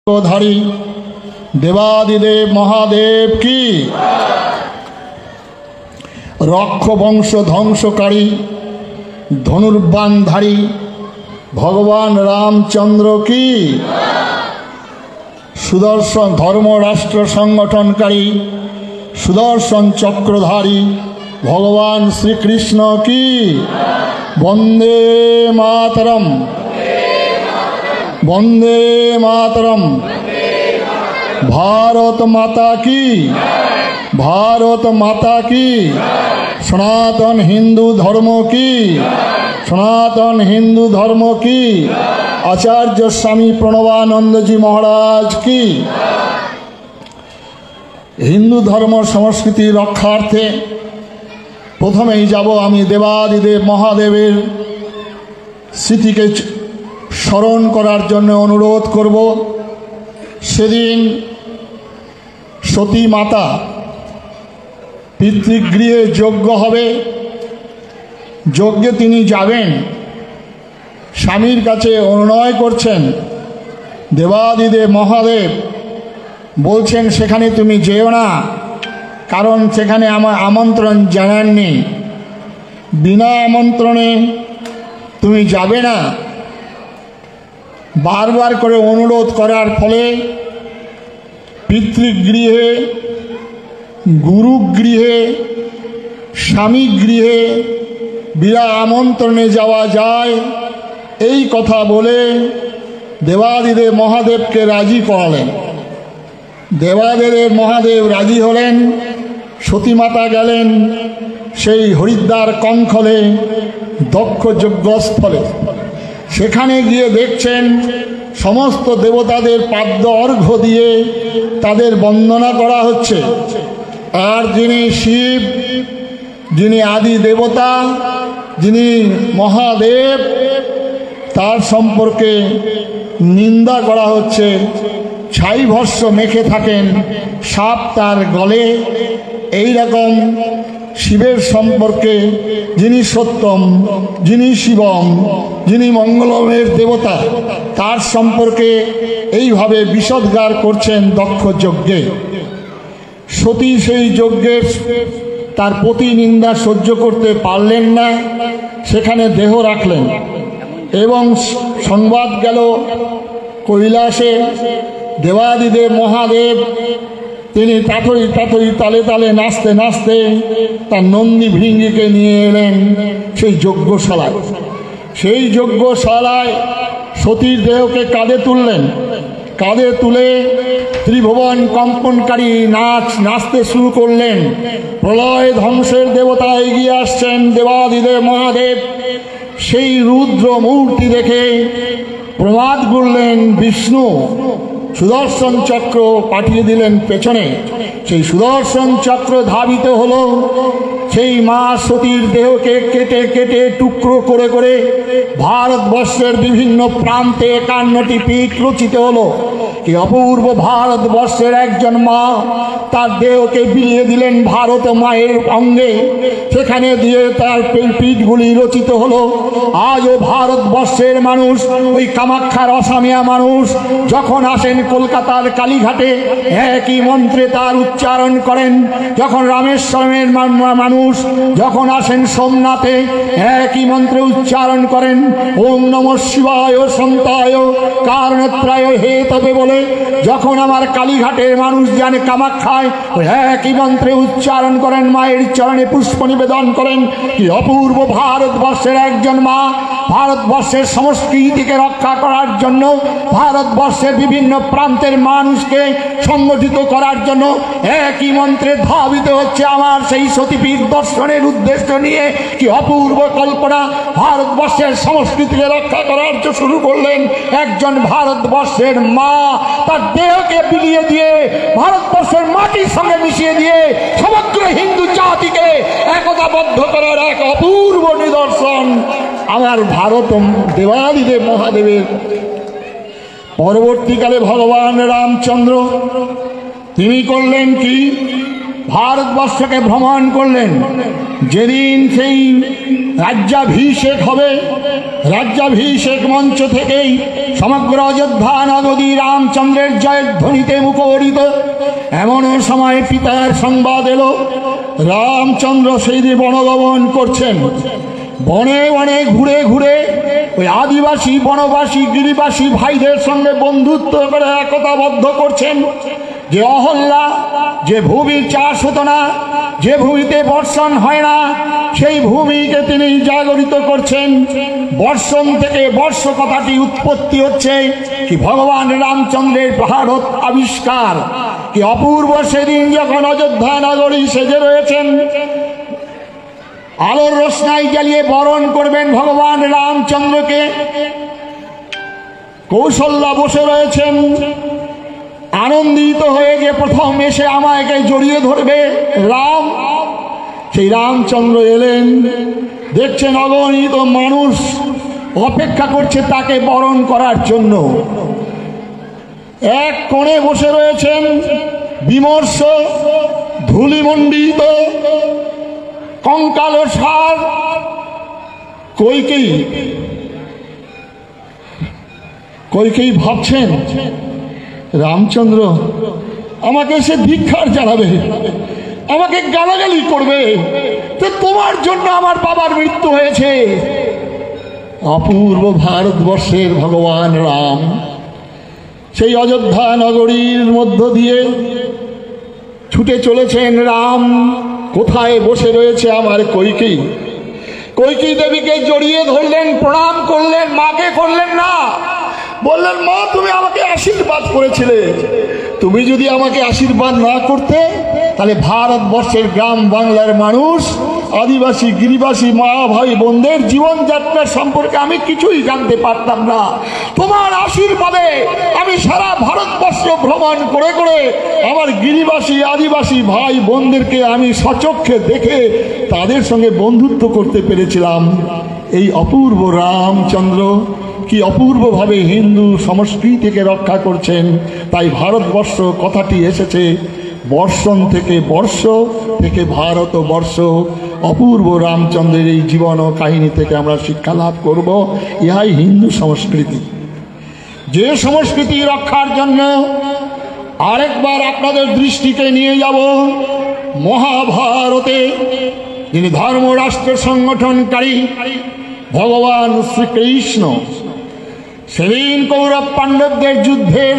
धारी देवादिदेव महादेव की रक्ष वंश ध्वंसकारी धनुर्बाणधारी भगवान रामचंद्र की सुदर्शन धर्म राष्ट्र संगठनकारी सुदर्शन चक्रधारी भगवान श्री कृष्ण की वंदे मातरम वंदे मातरम। भारत माता की भारत माता की सनातन हिंदू धर्म की सनातन हिंदू धर्म की आचार्य स्वामी प्रणवानंद जी महाराज की। हिंदू धर्म संस्कृति रक्षार्थे प्रथमेই যাব আমি দেবাদিদেব মহাদেবের স্মৃতিকে স্মরণ করার জন্য অনুরোধ করব। সেদিন সতী মাতা পিতৃগৃহে যজ্ঞ হবে, যজ্ঞে তিনি যাবেন, স্বামীর কাছে অনুনয় করছেন। দেবাদিদেব মহাদেব বলছেন সেখানে তুমি যেও না, কারণ সেখানে আমার আমন্ত্রণ জানাননি, বিনা আমন্ত্রণে তুমি যাবে না। বারবার করে অনুরোধ করার ফলে পিতৃগৃহে গুরুগৃহে স্বামী গৃহে বিনা আমন্ত্রণে যাওয়া যায়, এই কথা বলে দেবাদিদেব মহাদেবকে রাজি করালেন। দেবাদিদেব মহাদেব রাজি হলেন। সতীমাতা গেলেন সেই হরিদ্বার কঙ্খলে দক্ষ যজ্ঞস্থলে। সেখানে গিয়ে দেখছেন সমস্ত দেবতাদের পাদ্য অর্ঘ্য দিয়ে তাদের বন্দনা করা হচ্ছে। আর যিনি শিব, যিনি আদি দেবতা, যিনি মহাদেব, তার সম্পর্কে নিন্দা করা হচ্ছে। ছাই ভস্য মেখে থাকেন, সাপ তার গলে। এই রকম শিবের সম্পর্কে যিনি সত্যম, যিনি শিবম, যিনি মঙ্গলমের দেবতা, তার সম্পর্কে এইভাবে বিষোদ্গার করছেন দক্ষ যজ্ঞে। সতী সেই যজ্ঞের তার প্রতি নিন্দা সহ্য করতে পারলেন না, সেখানে দেহ রাখলেন এবং সংবাদ গেল কৈলাসে। দেবাদিদেব মহাদেব তিনি তাতই তাতই তালে তালে নাচতে নাচতে তার নন্দী ভৃঙ্গিকে নিয়ে এলেন সেই যজ্ঞশালায়। সেই যজ্ঞশালায় সতীর দেহকে কাঁধে তুললেন। কাঁধে তুলে ত্রিভুবন কম্পনকারী নাচ নাচতে শুরু করলেন। প্রলয় ধ্বংসের দেবতা এগিয়ে আসছেন। দেবাদিদেব মহাদেব সেই রুদ্র মূর্তি দেখে প্রমাদ করলেন বিষ্ণু। সুদর্শন চক্র পাঠিয়ে দিলেন পেছনে। সেই সুদর্শন চক্র ধাবিত হলো, সেই মা সতীর দেহকে কেটে কেটে টুকরো করে করে ভারতবর্ষের বিভিন্ন প্রান্তে 51টি পীঠ রচিত হলো। কি অপূর্ব! ভারতবর্ষের একজন মা তার দেহকে বিলিয়ে দিলেন ভারত মায়ের অঙ্গে, সেখানে দিয়ে তার পীঠগুলি রচিত হলো। আজও ভারতবর্ষের মানুষ, ওই কামাখ্যার অসামিয়া মানুষ যখন আসেন কলকাতার কালীঘাটে একই মন্ত্রে তার উচ্চারণ করেন। যখন রামেশ্বরের মানুষ যখন আসেন সোমনাথে একই মন্ত্রে উচ্চারণ করেন ওম নমঃ শিবায় সন্তায় কারণত্রায় হে তবে বলে। যখন আমার কালীঘাটের মানুষ জানে কামাখ্যায় একই মন্ত্রে উচ্চারণ করেন, মায়ের চরণে পুষ্প নিবেদন করেন। কি অপূর্ব! ভারতবর্ষের একজন মা ভারতবর্ষের সংস্কৃতিকে রক্ষা করার জন্য, ভারতবর্ষের বিভিন্ন প্রান্তের মানুষকে সংগঠিত করার জন্য একই মন্ত্রে ধাবিত হচ্ছে আমার সেই সতীপীঠ দর্শনের উদ্দেশ্য নিয়ে। কি অপূর্ব কল্পনা! ভারতবর্ষের সংস্কৃতিকে রক্ষা করার জন্য শুরু করলেন একজন ভারতবর্ষের মা তার দেহকে বিলিয়ে দিয়ে ভারতবর্ষের মাটির সঙ্গে মিশিয়ে দিয়ে সমগ্র হিন্দু জাতিকে একতাবদ্ধ করার এক অপূর্ব নিদর্শন আমার ভারত দেবাদিদেব মহাদেবের। পরবর্তীকালে ভগবান রামচন্দ্র তিনি করলেন কি, ভারতবর্ষকে ভ্রমণ করলেন। যেদিন সেই রাজ্যাভিষেক হবে, রাজ্যাভিষেক মঞ্চ থেকেই সমগ্র অযোধ্যা নগরী রামচন্দ্রের জয়ধ্বনিতে মুখরিত। এমন সময় পিতার সংবাদ এলো, রামচন্দ্র সেই দিন বনগমন করছেন। বনে বনে ঘুরে ঘুরে ওই আদিবাসী, বনবাসী, গিরিবাসী ভাইদের সঙ্গে বন্ধুত্ব করে একতাবদ্ধ করছেন যে অহল্যা, যে ভূমি চাষ হতো না, যে ভূমিতে বর্ষণ হয় না, সেই ভূমিকে তিনি জাগরিত করছেন। বর্ষণ থেকে বর্ষ কথাটি উৎপত্তি হচ্ছে কি ভগবান রামচন্দ্রের ভারত আবিষ্কার। কি অপূর্ব সেদিন যখন অযোধ্যা নগরী সেজে রয়েছেন, আলোর রোশনাই জ্বালিয়ে বরণ করবেন ভগবান রামচন্দ্রকে। কৌশল্যা বসে রয়েছেন আনন্দিত হয়ে, যে প্রথম এসে আমাকে জড়িয়ে ধরবে রাম। সেই রামচন্দ্র এলেন, দেখছেন অগণিত মানুষ অপেক্ষা করছে তাকে বরণ করার জন্য। এক কোণে বসে রয়েছেন বিমর্ষ, ধূলিমণ্ডিত, কঙ্কালসার কইকেয়ী। কইকেয়ী ভাবছেন রামচন্দ্র আমাকে সে ধিক্কার জানাবে, আমাকে গালাগালি করবে, তো তোমার জন্য আমার বাবার মৃত্যু হয়েছে। অপূর্ব ভারতবর্ষের ভগবান রাম সেই অযোধ্যা নগরীর মধ্য দিয়ে ছুটে চলেছেন। রাম কোথায় বসে রয়েছে আমার কইকেয়ী। কইকেয়ী দেবীকে জড়িয়ে ধরলেন, প্রণাম করলেন, মাকে করলেন না, বললেন মা তুমি আমাকে আশীর্বাদ করেছিলে, তুমি যদি আমাকে আশীর্বাদ না করতে তাহলে ভারতবর্ষের গ্রাম বাংলার মানুষ, আদিবাসী, গিরিবাসী মা ভাই বোনদের জীবনযাত্রা সম্পর্কে আমি কিছুই জানতে পারতাম না। তোমার আশীর্বাদে আমি সারা ভারতবর্ষ ভ্রমণ করে করে আমার গিরিবাসী, আদিবাসী ভাই বোনদেরকে আমি সচক্ষে দেখে তাদের সঙ্গে বন্ধুত্ব করতে পেরেছিলাম। এই অপূর্ব রামচন্দ্র কি অপূর্বভাবে হিন্দু সংস্কৃতিকে রক্ষা করছেন। তাই ভারতবর্ষ কথাটি এসেছে বর্ষণ থেকে বর্ষ, থেকে ভারতবর্ষ। অপূর্ব রামচন্দ্রের এই জীবন ও কাহিনী থেকে আমরা শিক্ষা লাভ করব। ইহাই হিন্দু সংস্কৃতি। যে সংস্কৃতি রক্ষার জন্য আরেকবার আপনাদের দৃষ্টিকে নিয়ে যাব মহাভারতে, যিনি ধর্মরাষ্ট্র সংগঠনকারী ভগবান শ্রীকৃষ্ণ। সেদিন কৌরব পাণ্ডবদের যুদ্ধের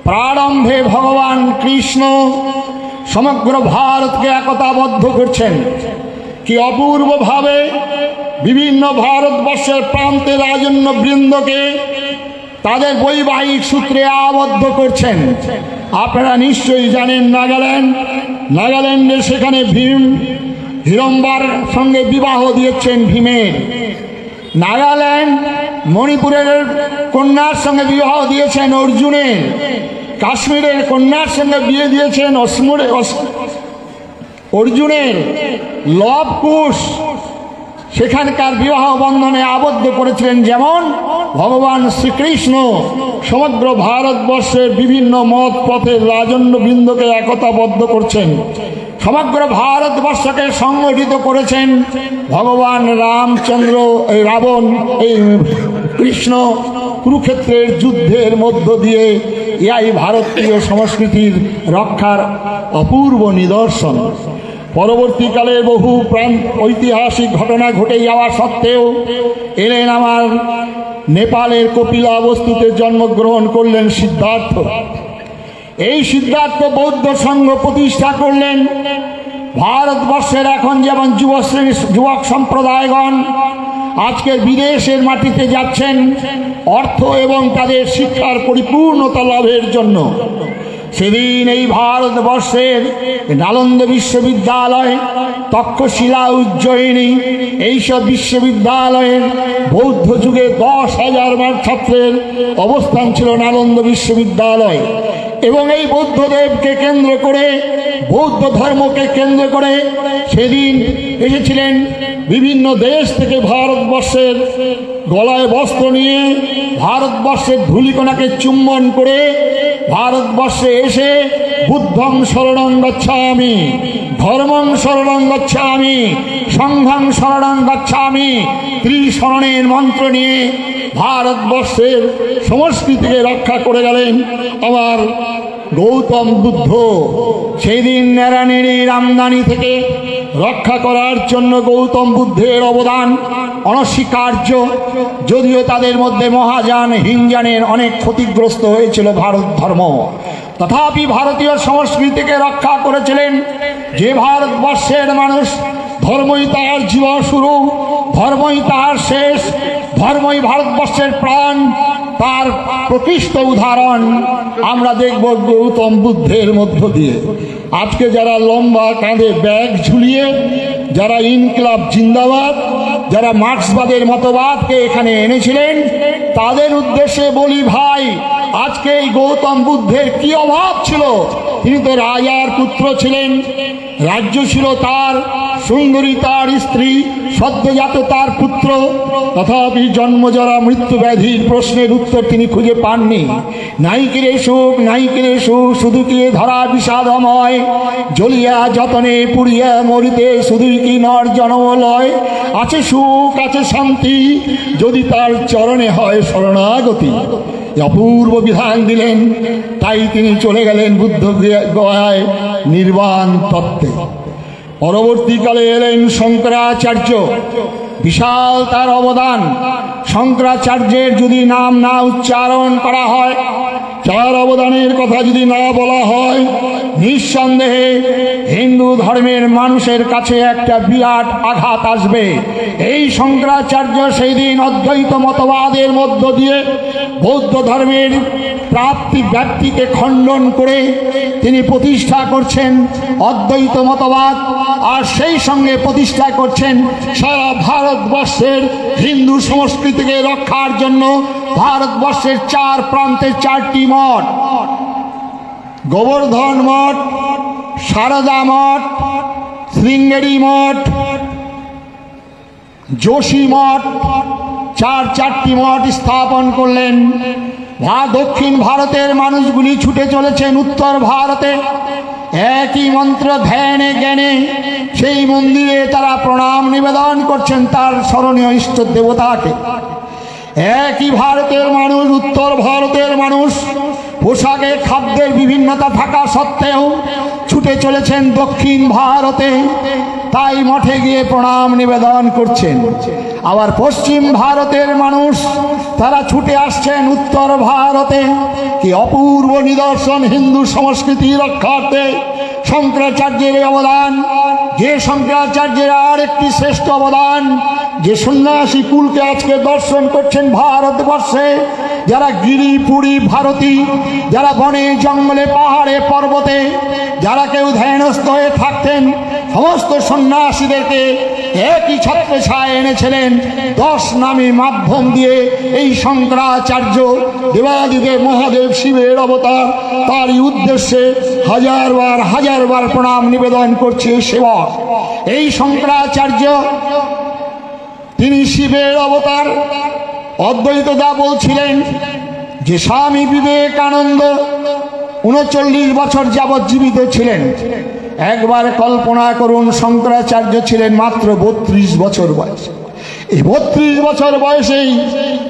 প্রারম্ভে ভগবান কৃষ্ণ সমগ্র ভারতকে একতাবদ্ধ করছেন। কি অপূর্বভাবে বিভিন্ন ভারতবর্ষের প্রান্তে রাজন্য বৃন্দকে তাদের বৈবাহিক সূত্রে আবদ্ধ করছেন। আপনারা নিশ্চয়ই জানেন নাগাল্যান্ডে সেখানে ভীম হিড়ম্বার সঙ্গে বিবাহ দিয়েছেন ভীমের। নাগাল্যান্ড মণিপুরের কন্যার সঙ্গে বিবাহ দিয়েছেন অর্জুনের। কাশ্মীরের কন্যার সঙ্গে বিয়ে দিয়েছেন অর্জুনের। লব কুশ সেখানকার বিবাহ বন্ধনে আবদ্ধ করেছিলেন। যেমন ভগবান শ্রীকৃষ্ণ সমগ্র ভারতবর্ষের বিভিন্ন মত পথের রাজন্য বৃন্দকে একতাবদ্ধ করছেন, সমগ্র ভারতবর্ষকে সংগঠিত করেছেন ভগবান রামচন্দ্র। এই রাবণ, এই কৃষ্ণ কুরুক্ষেত্রের যুদ্ধের মধ্য দিয়ে ইহাই ভারতীয় সংস্কৃতির রক্ষার অপূর্ব নিদর্শন। পরবর্তীকালে বহু ঐতিহাসিক ঘটনা ঘটে যাওয়া সত্ত্বেও এলেন আমার নেপালের কপিলাবস্তুতে জন্মগ্রহণ করলেন সিদ্ধার্থ। এই সিদ্ধার্থ বৌদ্ধ সংঘ প্রতিষ্ঠা করলেন। ভারতবর্ষের এখন যেমন যুবক সম্প্রদায়গণ আজকের বিদেশের মাটিতে যাচ্ছেন অর্থ এবং তাদের শিক্ষার পরিপূর্ণতা লাভের জন্য, সেদিন এই ভারতবর্ষের নালন্দা বিশ্ববিদ্যালয়, তক্ষশিলা, উজ্জয়িনী এইসব বিশ্ববিদ্যালয়ের বৌদ্ধ যুগে 10,000 ছাত্রের অবস্থান ছিল নালন্দা বিশ্ববিদ্যালয়। এবং এই বৌদ্ধদেবকে কেন্দ্র করে, বৌদ্ধ ধর্মকে কেন্দ্র করে সেদিন এসেছিলেন বিভিন্ন দেশ থেকে ভারতবর্ষের গলায় বস্ত্র নিয়ে ভারতবর্ষের ধূলিকণাকে চুম্বন করে ভারতবর্ষে এসে বুদ্ধং শরণং গচ্ছামি, ধর্মং শরণং গচ্ছামি, সংঘং শরণং গচ্ছামি, ত্রিশরণের মন্ত্র নিয়ে ভারতবর্ষের সংস্কৃতিকে রক্ষা করে গেলেন আমার গৌতম বুদ্ধ। সেই দিন নেড়ানেড়ির আমদানি থেকে রক্ষা করার জন্য গৌতম বুদ্ধের অবদান অনস্বীকার্য। যদিও তাদের মধ্যে মহাযান হিনযানের অনেক ক্ষতিগ্রস্ত হয়েছিল ভারত ধর্ম, তথাপি ভারতীয় সংস্কৃতিকে রক্ষা করেছিলেন। যে ভারতবর্ষের মানুষ ধর্মই তার জীবন শুরু, ধর্মই তার শেষ, ধর্মই ভারতবর্ষের প্রাণ, তার প্রকৃষ্ট উদাহরণ আমরা দেখব গৌতম বুদ্ধের মধ্য দিয়ে। আজকে যারা লম্বা কাঁধে ব্যাগ ঝুলিয়ে, যারা ইনকিলাব জিন্দাবাদ, যারা মার্ক্সবাদের মতবাদকে এখানে এনেছিলেন, তাদের উদ্দেশ্যে বলি, ভাই, আজকে এই গৌতম বুদ্ধের কি অভাব ছিল? তিনি তো রাজার পুত্র ছিলেন, রাজ্য ছিল তার, সুন্দরী তার স্ত্রী, সদ্যজাত তার পুত্র, তথাপি জন্মজরা মৃত্যু ব্যাধির প্রশ্নের উত্তর তিনি খুঁজে পাননি। নাইকিরে সুখ, নাইকিরে সুখ, শুধু কি ধরা বিষাদময়, জ্বলিয়া যতনে পুড়িয়া মরিতে শুধুই কি নর জন্মলয়। আছে সুখ, আছে শান্তি, যদি তার চরণে হয় শরণাগতি। অপূর্ব বিধান দিলেন, তাই তিনি চলে গেলেন বুদ্ধ গয়ায় নির্বাণ তত্ত্বে। পরবর্তীকালে এলেন শঙ্করাচার্য, বিশাল তার অবদান। শঙ্করাচার্যের যদি নাম না উচ্চারণ করা হয়, তার অবদানের কথা যদি না বলা হয়, নিঃসন্দেহে হিন্দু ধর্মের মানুষের কাছে একটা বিরাট আঘাত আসবে। এই শঙ্করাচার্য সেই দিন অদ্বৈত মতবাদের মধ্য দিয়ে বৌদ্ধ ধর্মের প্রাপ্তি ব্যাপ্তিকে খণ্ডন করে তিনি প্রতিষ্ঠা করছেন অদ্বৈত মতবাদ, আর সেই সঙ্গে প্রতিষ্ঠা করছেন সারা ভারতবর্ষের হিন্দু সংস্কৃতিকে রক্ষার জন্য ভারতবর্ষের চার প্রান্তে চারটি মঠ, গোবর্ধন মঠ, সারদা মঠ, শৃঙ্গেরি মঠ, যোশী মঠ, চারটি মঠ স্থাপন করলেন। দক্ষিণ ভারতের মানুষগুলি ছুটে চলেছেন উত্তর ভারতে, একই মন্ত্র ধ্যানে জ্ঞানে সেই মন্দিরে তারা প্রণাম নিবেদন করছেন তার স্মরণীয় ইষ্ট দেবতাকে। একই ভারতের মানুষ, উত্তর ভারতের মানুষ, পোশাকে খাদ্যের বিভিন্নতা থাকা সত্ত্বেও ছুটে চলেছেন দক্ষিণ ভারতে, তাই মঠে গিয়ে প্রণাম নিবেদন করছেন। আবার পশ্চিম ভারতের মানুষ, তারা ছুটে আসছেন উত্তর ভারতে। কি অপূর্ব নিদর্শন হিন্দু সংস্কৃতি রক্ষার্থে শঙ্করাচার্যের অবদান। যে শঙ্করাচার্যের আর একটি শ্রেষ্ঠ অবদান, যে সন্ন্যাসী কুলকে আজকে দর্শন করছেন ভারতবর্ষে, যারা গিরিপুরী ভারতী, যারা বনে জঙ্গলে পাহাড়ে পর্বতে যারা কেউ ধ্যানস্থ হয়ে থাকতেন, সমস্ত সন্ন্যাসীদেরকে একই ছত্রছায়ায় এনেছিলেন 10 নামী মাধ্যম দিয়ে। এই শঙ্করাচার্য দেবাদিদেব মহাদেব শিবের অবতার, তারই উদ্দেশ্যে হাজার বার প্রণাম নিবেদন করছে সেবক। এই শঙ্করাচার্য তিনি শিবের অবতার। অদ্বৈতদা বলছিলেন যে স্বামী বিবেকানন্দ 39 বছর যাবৎ জীবিত ছিলেন। একবার কল্পনা করুন, শঙ্করাচার্য ছিলেন মাত্র 32 বছর বয়সে। এই 32 বছর বয়সেই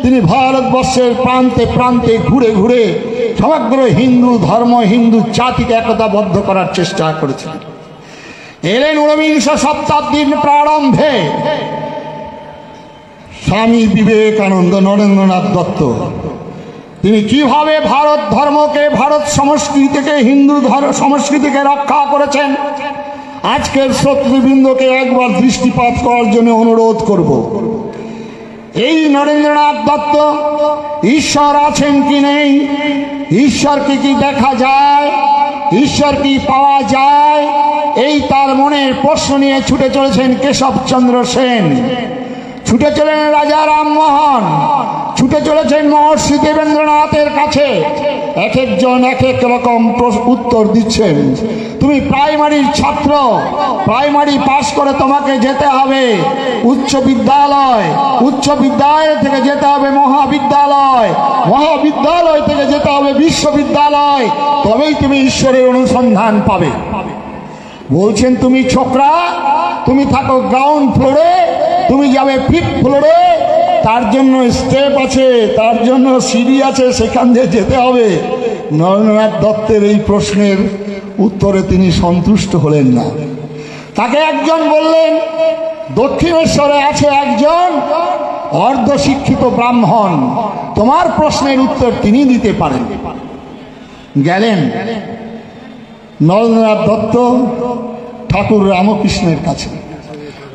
তিনি ভারতবর্ষের প্রান্তে প্রান্তে ঘুরে ঘুরে সমগ্র হিন্দু ধর্ম, হিন্দু জাতিকে একতাবদ্ধ করার চেষ্টা করেছিলেন। এলেন 19 শতাব্দীর প্রারম্ভে স্বামী বিবেকানন্দ, নরেন্দ্রনাথ দত্ত। তিনি কিভাবে ভারত ধর্মকে, ভারত সংস্কৃতিকে, হিন্দু সংস্কৃতিকে রক্ষা করেছেন, আজকের শ্রোতৃবৃন্দকে একবার দৃষ্টিপাত করার জন্য অনুরোধ করব। এই নরেন্দ্রনাথ দত্ত ঈশ্বর আছেন কি নেই, ঈশ্বরকে কি দেখা যায়, ঈশ্বর কি পাওয়া যায়, এই তার মনের প্রশ্ন নিয়ে ছুটে চলেছেন কেশবচন্দ্র সেন, ছুটে চলেন রাজা রামমোহন, ছুটে চলেছেন মহর্ষি দেবেন্দ্রনাথের কাছে। এক একজন এক এক রকম উত্তর দিচ্ছেন। তুমি প্রাইমারির ছাত্র, প্রাইমারি পাশ করে তোমাকে যেতে হবে উচ্চ বিদ্যালয়, উচ্চ বিদ্যালয় থেকে যেতে হবে মহাবিদ্যালয়, মহাবিদ্যালয় থেকে যেতে হবে বিশ্ববিদ্যালয়, তবেই তুমি ঈশ্বরের অনুসন্ধান পাবে। বলছেন তুমি ছোকরা, তুমি থাকো গ্রাউন্ড ফ্লোরে, তুমি যাবে ফিফথ ফ্লোরে, তার জন্য স্টেপ আছে, তার জন্য সিঁড়ি আছে, সেখান দিয়ে যেতে হবে। নরেন্দ্রনাথ দত্তের এই প্রশ্নের উত্তরে তিনি সন্তুষ্ট হলেন না। তাকে একজন বললেন, দক্ষিণেশ্বরে আছে একজন অর্ধশিক্ষিত ব্রাহ্মণ, তোমার প্রশ্নের উত্তর তিনি দিতে পারেন। গেলেন নরেন্দ্রনাথ দত্ত ঠাকুর রামকৃষ্ণের কাছে।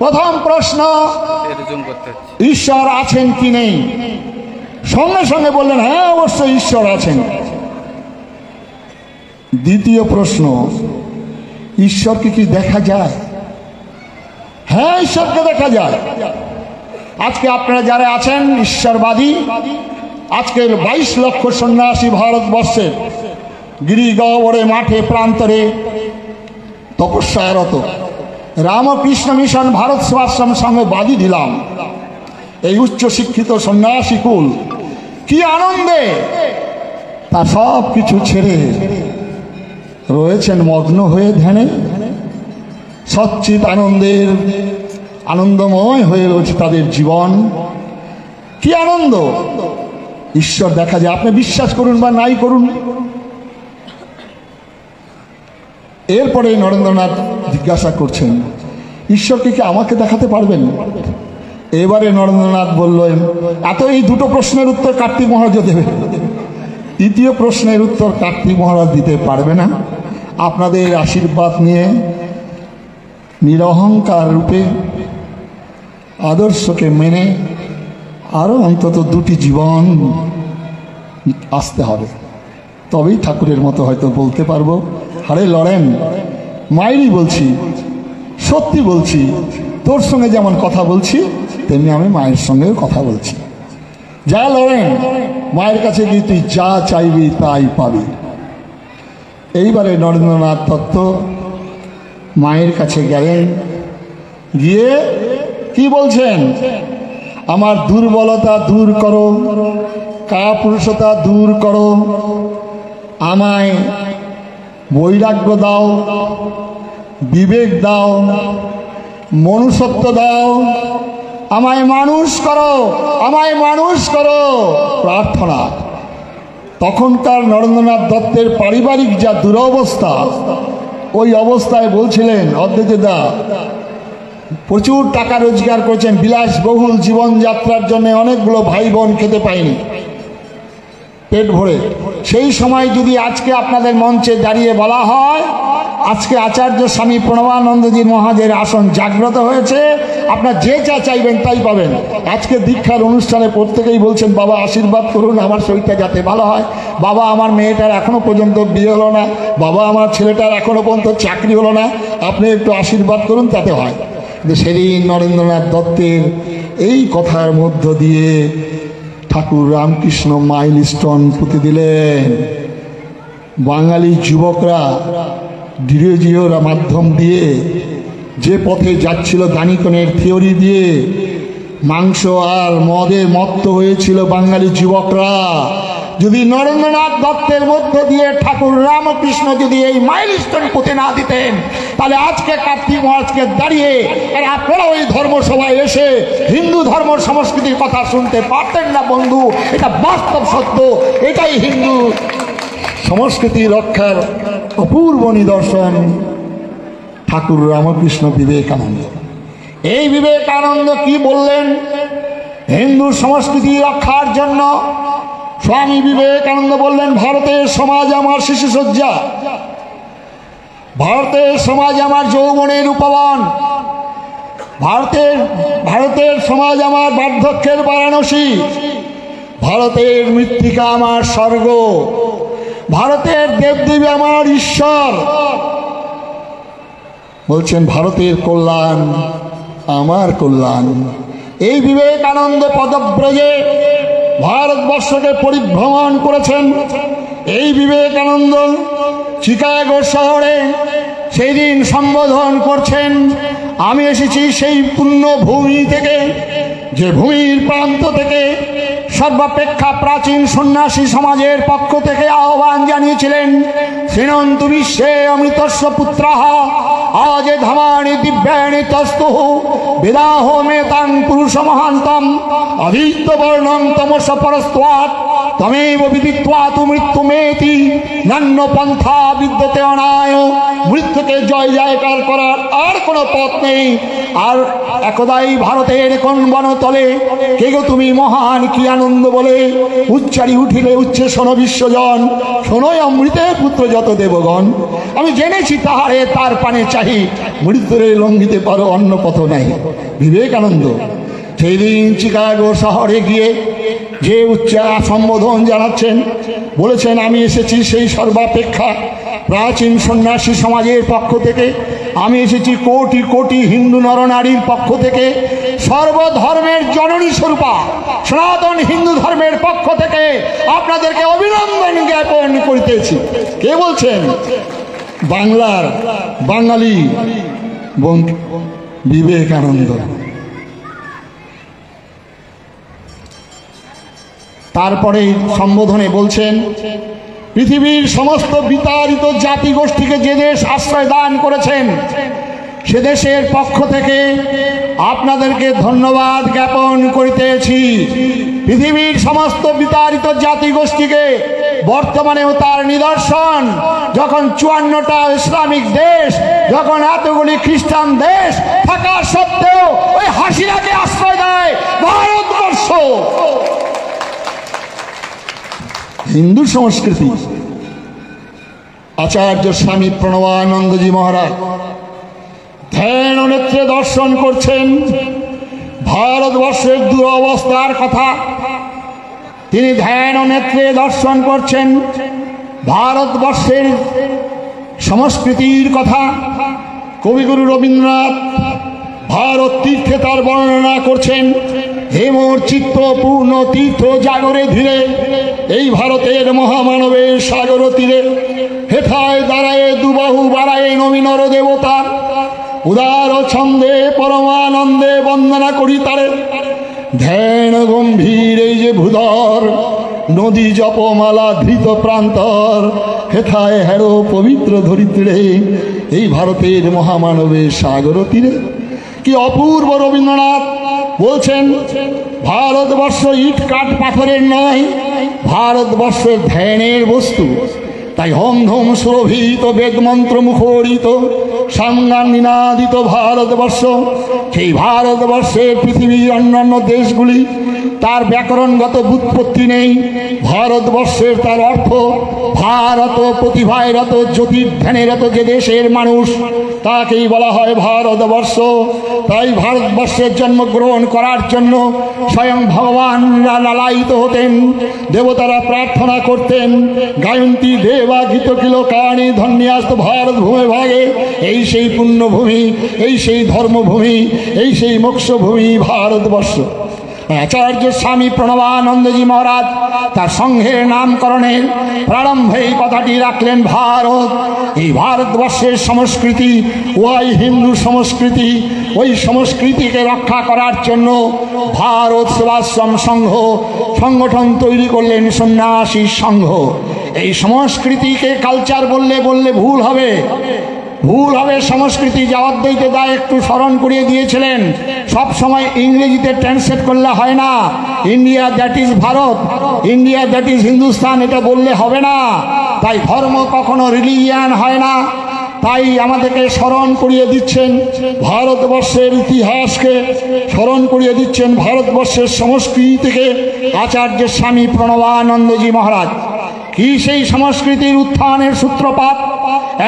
প্রথম প্রশ্ন, ঈশ্বর আছেন কি নেই? সঙ্গে সঙ্গে বললেন, হ্যাঁ অবশ্যই ঈশ্বর আছেন। দ্বিতীয় প্রশ্ন, ঈশ্বরকে কি দেখা যায়? হ্যাঁ ঈশ্বরকে দেখা যায়। আজকে আপনারা যারা আছেন ঈশ্বরবাদী, আজকের 22 লক্ষ সন্ন্যাসী ভারতবর্ষের গিরিগহ্বরে মাঠে প্রান্তরে তপস্যারত রামকৃষ্ণ মিশন ভারত সেবাশ্রম সঙ্গে বাদী দিলাম। এই উচ্চ শিক্ষিত সন্ন্যাসী কুল কি আনন্দে তা সব কিছু ছেড়ে রয়েছেন মগ্ন হয়ে ধ্যানে, সচ্চিত আনন্দের আনন্দময় হয়ে রয়েছে তাদের জীবন। কি আনন্দ! ঈশ্বর দেখা যায়, আপনি বিশ্বাস করুন বা নাই করুন। এরপরে নরেন্দ্রনাথ জিজ্ঞাসা করছেন, ঈশ্বরকে কি আমাকে দেখাতে পারবেন? এবারে নরেন্দ্রনাথ বললেন, এত এই দুটো প্রশ্নের উত্তর কার্তিক মহারাজ দেবে, তৃতীয় প্রশ্নের উত্তর কার্তিক মহারাজ দিতে পারবে না। আপনাদের আশীর্বাদ নিয়ে নিরহংকার রূপে আদর্শকে মেনে আরও অন্তত 2টি জীবন আসতে হবে, তবেই ঠাকুরের মতো হয়তো বলতে পারবো, হারে লড়েন মায়েরই বলছি, সত্যি বলছি, তোর সঙ্গে যেমন কথা বলছি তেমনি আমি মায়ের সঙ্গেও কথা বলছি। যা লড়েন, মায়ের কাছে গিয়ে তুই যা চাইবি তাই পাবি। এইবারে নরেন্দ্রনাথ দত্ত মায়ের কাছে গেলেন, গিয়ে কি বলছেন, আমার দুর্বলতা দূর করো, কাপুরুষতা দূর করো, আমায় বৈরাগ্য দাও, বিবেক দাও, মনুষ্যত্ব দাও, আমায় মানুষ করো, আমায় মানুষ করো, প্রার্থনা। তখনকার নরেন্দ্রনাথ দত্তের পারিবারিক যা দুরবস্থা, ওই অবস্থায় বলছিলেন, অদ্বৈতদা প্রচুর টাকা রোজগার করেছেন, বিলাসবহুল জীবনযাত্রার জন্য অনেকগুলো ভাই বোন খেতে পায়নি পেট ভরে। সেই সময় যদি আজকে আপনাদের মঞ্চে দাঁড়িয়ে বলা হয়, আজকে আচার্য স্বামী প্রণবানন্দজি মহাজের আসন জাগ্রত হয়েছে, আপনার যে যা চাইবেন তাই পাবেন। আজকে দীক্ষার অনুষ্ঠানে প্রত্যেকেই বলছেন, বাবা আশীর্বাদ করুন আমার শরীরটা যাতে ভালো হয়, বাবা আমার মেয়েটার এখনও পর্যন্ত বিয়ে হলো না, বাবা আমার ছেলেটার এখনও পর্যন্ত চাকরি হলো না, আপনি একটু আশীর্বাদ করুন তাতে হয়। কিন্তু সেদিন নরেন্দ্রনাথ দত্তের এই কথার মধ্য দিয়ে ঠাকুর রামকৃষ্ণ মাইলস্টোন পুঁতে দিলেন। বাঙালি যুবকরা ডিরেজিওর মাধ্যম দিয়ে যে পথে যাচ্ছিল, দানিকনের থিওরি দিয়ে মাংস আর মদে মত্ত হয়েছিল বাঙালি যুবকরা, যদি নরেন্দ্রনাথ দত্তের মধ্য দিয়ে ঠাকুর রামকৃষ্ণ যদি এই মাইলস্টোন পুঁতে না দিতেন, তাহলে আজকে কার্তিক মহারাজকে দাঁড়িয়ে আর আপনারা ওই ধর্মসভায় এসে হিন্দু ধর্ম সংস্কৃতির কথা শুনতে পারতেন না বন্ধু। এটা বাস্তব সত্য, এটাই হিন্দু সংস্কৃতি রক্ষার অপূর্ব নিদর্শন ঠাকুর রামকৃষ্ণ বিবেকানন্দ। এই বিবেকানন্দ কি বললেন হিন্দু সংস্কৃতি রক্ষার জন্য? স্বামী বিবেকানন্দ বললেন, ভারতের সমাজ আমার শিশুসজ্জা, ভারতের সমাজ আমার যৌবনের উপবন, ভারতের সমাজ আমার বার্ধক্যের বারাণসী, ভারতের মৃত্তিকা আমার স্বর্গ, ভারতের দেবদেবী আমার ঈশ্বর। বলছেন ভারতের কল্যাণ আমার কল্যাণ। এই বিবেকানন্দ পদব্রজে ভারতবর্ষকে পরিভ্রমণ করেছেন। এই বিবেকানন্দ চিকাগো শহরে সেই দিন সম্বোধন করছেন, আমি এসেছি সেই পুণ্য ভূমি থেকে, যে ভূমির প্রান্ত থেকে সর্বাপেক্ষা প্রাচীন সন্ন্যাসী সমাজের পক্ষ থেকে আহ্বান জানিয়েছিলেন, শ্রীনন্তু বিশ্বে অমৃতস্য পুত্রাহ আজে ধামানি দিব্যানি তস্তুঃ বেদাহ মেতাং পুরুষ মহান্তম অভিত্য বর্ণং তমস পরস্ত্বাৎ তমেব বিদিত্বা তু মৃত্যুমেতি নান্য পন্থা বিদ্যতে অনায়। মৃত্যুকে জয় জয়কার করার আর কোনো পথ নেই। আর একদাই ভারতের কোন বনতলে কে গো তুমি মহান কি আনন্দ বলে উচ্চারি উঠিলে উচ্চে শোনো বিশ্বজন, শোনোই অমৃতের পুত্র যত দেবগণ। আমি জেনেছি তাহারে তার পানে চাহি, মৃত্যুরে লঙ্ঘিতে পারো অন্য পথ নাই। বিবেকানন্দ সেই দিন চিকাগো শহরে গিয়ে যে উচ্চ সম্বোধন জানাচ্ছেন, বলেছেন আমি এসেছি সেই সর্বাপেক্ষা প্রাচীন সন্ন্যাসী সমাজের পক্ষ থেকে, আমি এসেছি কোটি কোটি হিন্দু নরনারীর পক্ষ থেকে, সর্বধর্মের জননী স্বরূপা সনাতন হিন্দু ধর্মের পক্ষ থেকে আপনাদেরকে অভিনন্দন জ্ঞাপন করিতেছি। কে বলছেন? বাংলার বাঙালি বিবেকানন্দ। তারপরে সম্বোধনে বলছেন, পৃথিবীর সমস্ত বিতাড়িত জাতিগোষ্ঠীকে যে দেশ আশ্রয় দান করেছেন সে দেশের পক্ষ থেকে আপনাদেরকে ধন্যবাদ জ্ঞাপন করিতেছি। পৃথিবীর সমস্ত বিতাড়িত জাতিগোষ্ঠীকে বর্তমানেও তার নিদর্শন, যখন 54টা ইসলামিক দেশ, যখন এতগুলি খ্রিস্টান দেশ থাকা সত্ত্বেও ওই হাসিনাকে আশ্রয় দেয় ভারতবর্ষ। হিন্দু সংস্কৃতি আচার্য স্বামী প্রণবানন্দজি মহারাজ ধ্যান ও নেত্রে দর্শন করছেন ভারতবর্ষের দুরবস্থার কথা। তিনি ধ্যান ও নেত্রে দর্শন করছেন ভারতবর্ষের সংস্কৃতির কথা। কবিগুরু রবীন্দ্রনাথ ভারত তীর্থে তার বর্ণনা করছেন, হেমর চিত্ত পূর্ণ তীর্থ জাগরে ধীরে এই ভারতের মহামানবের সাগর তীরে হেথায় দাঁড়ায় দুবাহু বাড়ায় নবীনর দেবতার উদার ছন্দে পরমানন্দে বন্দনা করি তারে। ধ্যান গম্ভীর এই যে ভূধর নদী জপমালা ধৃত প্রান্তর হেথায় হেরো পবিত্র ধরিত্রে এই ভারতের মহামানবের সাগর তীরে। কি অপূর্ব! রবীন্দ্রনাথ বলছেন ভারতবর্ষ ইট কাঠ পাথরের নয়, ভারতবর্ষের ধ্যানের বস্তু। তাই হোম ধুম সুরভিত বেদমন্ত্র মুখরিত সাঙ্গান নিনাদিত ভারতবর্ষ, সেই ভারতবর্ষের পৃথিবীর অন্যান্য দেশগুলি তার ব্যাকরণগত ব্যুৎপত্তি নেই। ভারতবর্ষের তার অর্থ ভারত প্রতিভায় রত জ্যোতির ধ্যানে রত যে দেশের মানুষ তাকেই বলা হয় ভারতবর্ষ। তাই ভারতবর্ষের জন্মগ্রহণ করার জন্য স্বয়ং ভগবানরা লালায়িত হতেন, দেবতারা প্রার্থনা করতেন, গায়ন্তী দেবা গীত কিল কারণে ধন্যাস্ত ভারত ভূমে ভাগে। এই সেই পুণ্যভূমি, এই সেই ধর্মভূমি, এই সেই মোক্ষভূমি ভারতবর্ষ। আচার্য স্বামী প্রণবানন্দজি মহারাজ তার সংঘের নামকরণের প্রারম্ভে এই কথাটি রাখলেন, ভারত। এই ভারতবর্ষের সংস্কৃতি ওই হিন্দু সংস্কৃতি, ওই সংস্কৃতিকে রক্ষা করার জন্য ভারত সেবাশ্রম সংঘ সংগঠন তৈরি করলেন, সন্ন্যাসী সংঘ। এই সংস্কৃতিকে কালচার বললে ভুল হবে, ভুল হবে। সংস্কৃতি যা অদ্বৈত দা একটু স্মরণ করিয়ে দিয়েছিলেন, সব সময় ইংরেজিতে ট্রান্সলেট করলে হয় না। India that is Bharat, India that is Hindustan, এটা বললে হবে না। তাই ধর্ম কখনো রিলিজিয়ান হয় না। তাই আমাদেরকে স্মরণ করিয়ে দিচ্ছেন ভারতবর্ষের ইতিহাসকে, স্মরণ করিয়ে দিচ্ছেন ভারতবর্ষের সংস্কৃতিকে আচার্য স্বামী প্রণবানন্দজি মহারাজ। কি সেই সংস্কৃতির উত্থানের সূত্রপাত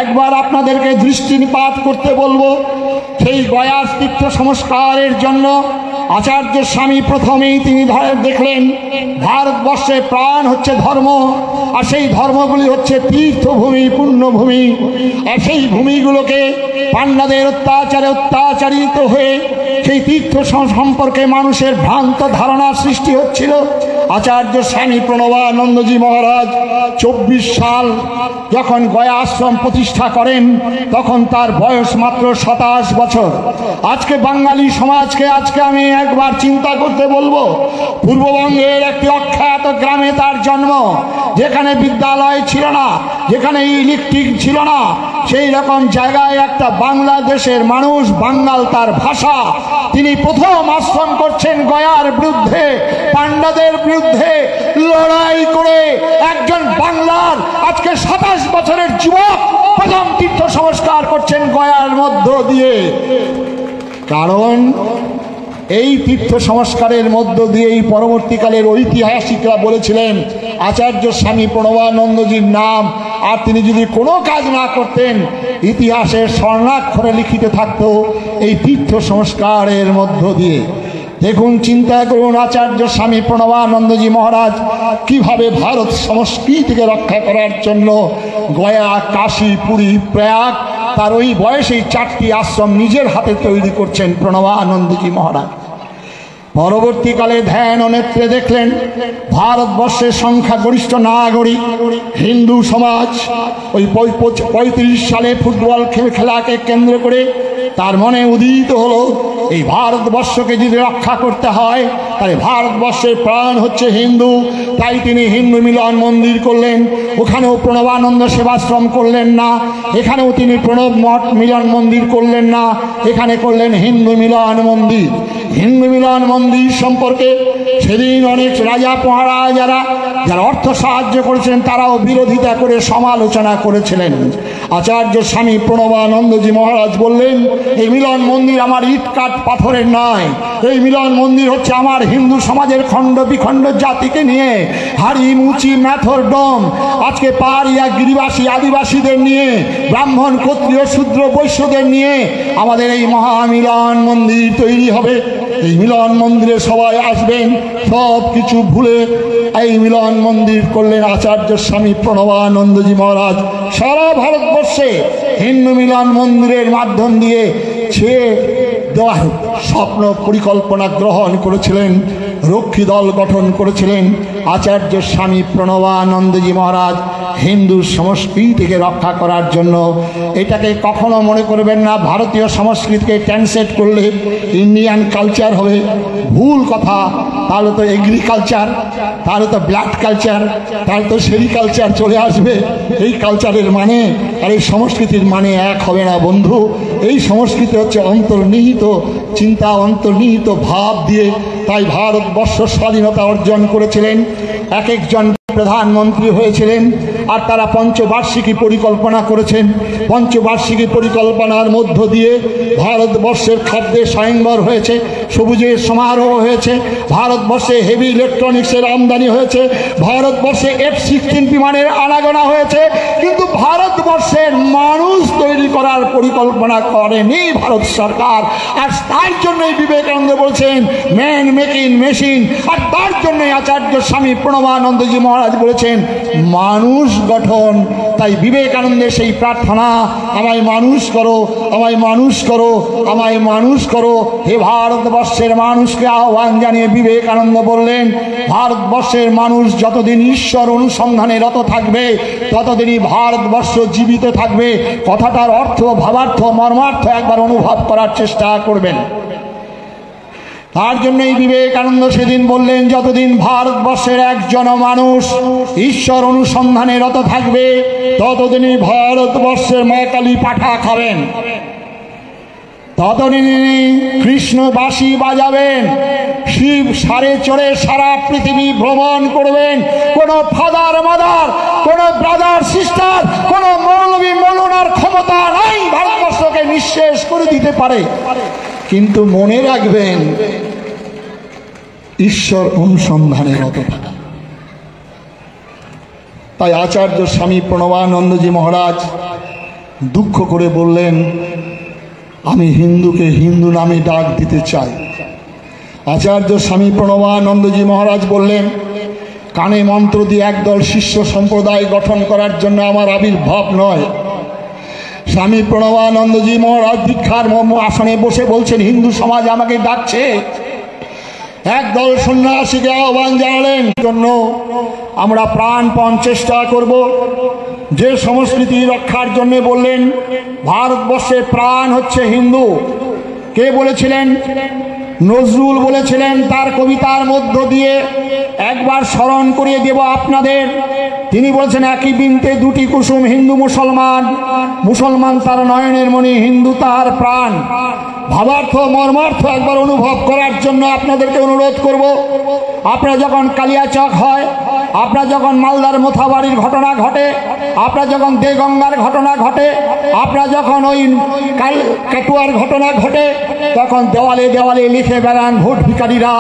একবার আপনাদেরকে দৃষ্টিপাত করতে বলবো। সেই গয়ার তীর্থ সংস্কারের জন্য আচার্য স্বামী প্রথমেই তিনি দেখলেন ভারতবর্ষে প্রাণ হচ্ছে ধর্ম, আর সেই ধর্মগুলি হচ্ছে তীর্থভূমি, পুণ্যভূমি। আর সেই ভূমিগুলোকে পাণ্ডাদের অত্যাচারে অত্যাচারিত হয়ে সেই তীর্থ সম্পর্কে মানুষের ভ্রান্ত ধারণা সৃষ্টি হচ্ছিল। আচার্য স্বামী প্রণবানন্দজি মহারাজ 24 সাল যখন গয়া আশ্রম প্রতিষ্ঠা করেন তখন তার বয়স মাত্র 27 বছর। আজকে বাঙালি সমাজকে আজকে আমি একবার চিন্তা করতে বলবো, পূর্ববঙ্গের একটি অখ্যাত গ্রামে তার জন্ম, যেখানে বিদ্যালয় ছিল না, যেখানে ইলেকট্রিক ছিল না, সেই রকম জায়গায় একটা বাংলাদেশের মানুষ, বাঙ্গাল তার ভাষা, তিনি প্রথম আশ্রম করছেন গয়ার বিরুদ্ধে, পান্ডাদের বিরুদ্ধে লড়াই করে একজন বাংলার আজকে 27 বছরের যুবক প্রথম তীর্থ সংস্কার করছেন গয়ার মধ্য দিয়ে। কারণ এই তীর্থ সংস্কারের মধ্য দিয়েই পরবর্তীকালের ঐতিহাসিকরা বলেছিলেন আচার্য স্বামী প্রণবানন্দজির নাম আর তিনি যদি কোনো কাজ না করতেন ইতিহাসের স্বর্ণাক্ষরে লিখিত থাকতো এই তীর্থ সংস্কারের মধ্য দিয়ে। দেখুন, চিন্তা করুন, আচার্য স্বামী প্রণবানন্দজি মহারাজ কিভাবে ভারত সংস্কৃতিকে রক্ষা করার জন্য গয়া, কাশী, পুরী, প্রয়াগ তার ওই বয়সেই 4টি আশ্রম নিজের হাতে তৈরি করছেন প্রণবানন্দজি মহারাজ। পরবর্তীকালে ধ্যান ও নেত্রে দেখলেন ভারতবর্ষের সংখ্যাগরিষ্ঠ নাগরিক হিন্দু সমাজ ওই 35 সালে ফুটবল খেলাকে কেন্দ্র করে তার মনে উদিত হলো এই ভারতবর্ষকে যদি রক্ষা করতে হয় তাহলে ভারতবর্ষের প্রাণ হচ্ছে হিন্দু। তাই তিনি হিন্দু মিলন মন্দির করলেন। ওখানেও প্রণবানন্দ সেবাশ্রম করলেন না, এখানেও তিনি প্রণব মঠ মিলন মন্দির করলেন না, এখানে করলেন হিন্দু মিলন মন্দির। হিন্দু মিলন মন্দির সম্পর্কে সেদিন অনেক রাজা পোহারা যারা অর্থ সাহায্য করেছেন তারাও বিরোধিতা করে সমালোচনা করেছিলেন। আচার্য স্বামী প্রণবানন্দজি মহারাজ বললেন এই মিলন মন্দির আমার ইট কাঠ পাথরের নয়, এই মিলন মন্দির হচ্ছে আমার হিন্দু সমাজের খণ্ড বিখণ্ড জাতিকে নিয়ে, হাড়ি, মুচি, ম্যাথর, ডোম, আজকে পাহাড়িয়া, গিরিবাসী, আদিবাসীদের নিয়ে, ব্রাহ্মণ, ক্ষত্রিয়, শূদ্র, বৈশ্যদের নিয়ে আমাদের এই মহামিলন মন্দির তৈরি হবে। এই মিলন মন্দিরে সবাই আসবেন, সব কিছু ভুলে এই মিলন মন্দির করলেন আচার্য স্বামী প্রণবানন্দজি মহারাজ। সারা ভারতবর্ষে হিন্দু মিলন মন্দিরের মাধ্যম দিয়ে সে দেওয়ার স্বপ্ন পরিকল্পনা গ্রহণ করেছিলেন, রক্ষী দল গঠন করেছিলেন আচার্য স্বামী প্রণবানন্দজি মহারাজ হিন্দু সংস্কৃতিকে রক্ষা করার জন্য। এটাকে কখনো মনে করবেন না ভারতীয় সংস্কৃতিকে ট্রান্সলেট করলে ইন্ডিয়ান কালচার হবে, ভুল কথা। তাহলে তো এগ্রিকালচার, তাহলে তো ব্ল্যাক কালচার, তাহলে তো সেরিকালচার চলে আসবে। এই কালচারের মানে আর এই সংস্কৃতির মানে এক হবে না বন্ধু। এই সংস্কৃতি হচ্ছে অন্তর্নিহিত চিন্তা, অন্তর্নিহিত ভাব দিয়ে। তাই ভারতবর্ষ স্বাধীনতা অর্জন করেছিলেন, এক একজন প্রধানমন্ত্রী হয়েছিলেন আর তারা পঞ্চবার্ষিকী পরিকল্পনা করেছেন। পঞ্চবার্ষিকী পরিকল্পনার মধ্য দিয়ে ভারতবর্ষের খাদ্যে স্বয়ংবর হয়েছে, সবুজের সমারোহ হয়েছে, ভারতবর্ষে হেভি ইলেকট্রনিক্সের আমদানি হয়েছে, ভারতবর্ষে F-16 বিমানের আনাগোনা হয়েছে, কিন্তু ভারতবর্ষের মানুষ তৈরি করার পরিকল্পনা করেনি ভারত সরকার। আর তার জন্যই বিবেকানন্দ বলছেন ম্যান মেকিং মেশিন। আর তার জন্যই আচার্য স্বামী প্রণবানন্দজি মহারাজ বলেছেন মানুষ গঠন। তাই বিবেকানন্দের সেই প্রার্থনা, আমায় মানুষ করো, আমায় মানুষ করো, আমায় মানুষ করো। হে ভারতবর্ষের মানুষকে আহ্বান জানিয়ে বিবেকানন্দ বললেন ভারতবর্ষের মানুষ যতদিন ঈশ্বর অনুসন্ধানে রত থাকবে ততদিনই ভারতবর্ষ জীবিত থাকবে। কথাটার অর্থ, ভাবার্থ, মর্মার্থ একবার অনুভব করার চেষ্টা করবেন। তার জন্যই বিবেকানন্দ সেদিন বললেন যতদিন ভারতবর্ষের একজন মানুষ ঈশ্বর অনুসন্ধানে রত থাকবে ততদিনই ভারতবর্ষের মা কালী পাঠা খাবেন, ততদিনই কৃষ্ণ বাঁশি বাজাবেন, শিব সারে চড়ে সারা পৃথিবী ভ্রমণ করবেন। কোনো ফাদার মাদার, কোনো ব্রাদার সিস্টার, কোনো মৌলবী মৌলানার ক্ষমতা নাই ভারতবর্ষকে নিঃশেষ করে দিতে পারে। কিন্তু মনে রাখবেন ঈশ্বর অনুসন্ধানে রত থাকা। তাই আচার্য স্বামী প্রণবানন্দজি মহারাজ দুঃখ করে বললেন আমি হিন্দুকে হিন্দু নামে ডাক দিতে চাই। আচার্য স্বামী প্রণবানন্দজি মহারাজ বললেন কানে মন্ত্র দিয়ে একদল শিষ্য সম্প্রদায় গঠন করার জন্য আমার আবির্ভাব নয়। স্বামী প্রণবানন্দজি মহারাজ দীক্ষার আসনে বসে বলছেন হিন্দু সমাজ আমাকে ডাকছে, একদল সন্ন্যাসীকে আহ্বান জানালেন জন্য আমরা প্রাণপণ চেষ্টা করব। যে সংস্কৃতি রক্ষার জন্য বললেন ভারতবর্ষের প্রাণ হচ্ছে হিন্দু। কে বলেছিলেন? নজরুল বলেছিলেন তার কবিতার মধ্য দিয়ে। একবার স্মরণ করিয়ে দেব আপনাদের। তিনি বলেছেন, একই বৃন্তে দুটি কুসুম, হিন্দু মুসলমান, মুসলমান তার নয়নের মণি, হিন্দু তার প্রাণ। ভাবার্থ মর্মার্থ একবার অনুভব করার জন্য আপনাদেরকে অনুরোধ করব। আপনারা যখন কালিয়াচক হয়, আপনারা যখন মালদার মোথাবাড়ির ঘটনা ঘটে, আপনারা যখন দেগঙ্গার ঘটনা ঘটে, আপনারা যখন ওই কাটুয়ার ঘটনা ঘটে, তখন দেওয়ালে দেওয়ালে লিখে বেড়ান ভোট ভিখারীরা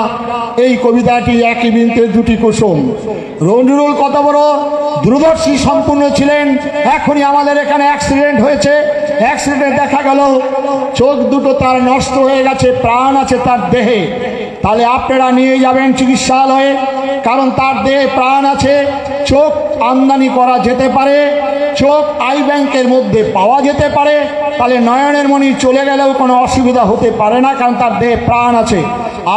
এই কবিতাটি, একই বৃন্তে দুটি কুসুম। নজরুল কত বড় দূরদর্শী সম্পূর্ণ ছিলেন। এখনই আমাদের এখানে অ্যাক্সিডেন্ট হয়েছে, অ্যাক্সিডেন্টে দেখা গেল চোখ দুটো তার নষ্ট হয়ে গেছে, প্রাণ আছে তার দেহে। তাহলে আপনারা নিয়ে যাবেন চিকিৎসালয়ে, কারণ তার দেহে প্রাণ আছে। চোখ আমদানি করা যেতে পারে, চোখ আই ব্যাংকের মধ্যে পাওয়া যেতে পারে। তাহলে নয়নের মণি চলে গেলেও কোনো অসুবিধা হতে পারে না, কারণ তার দেহে প্রাণ আছে।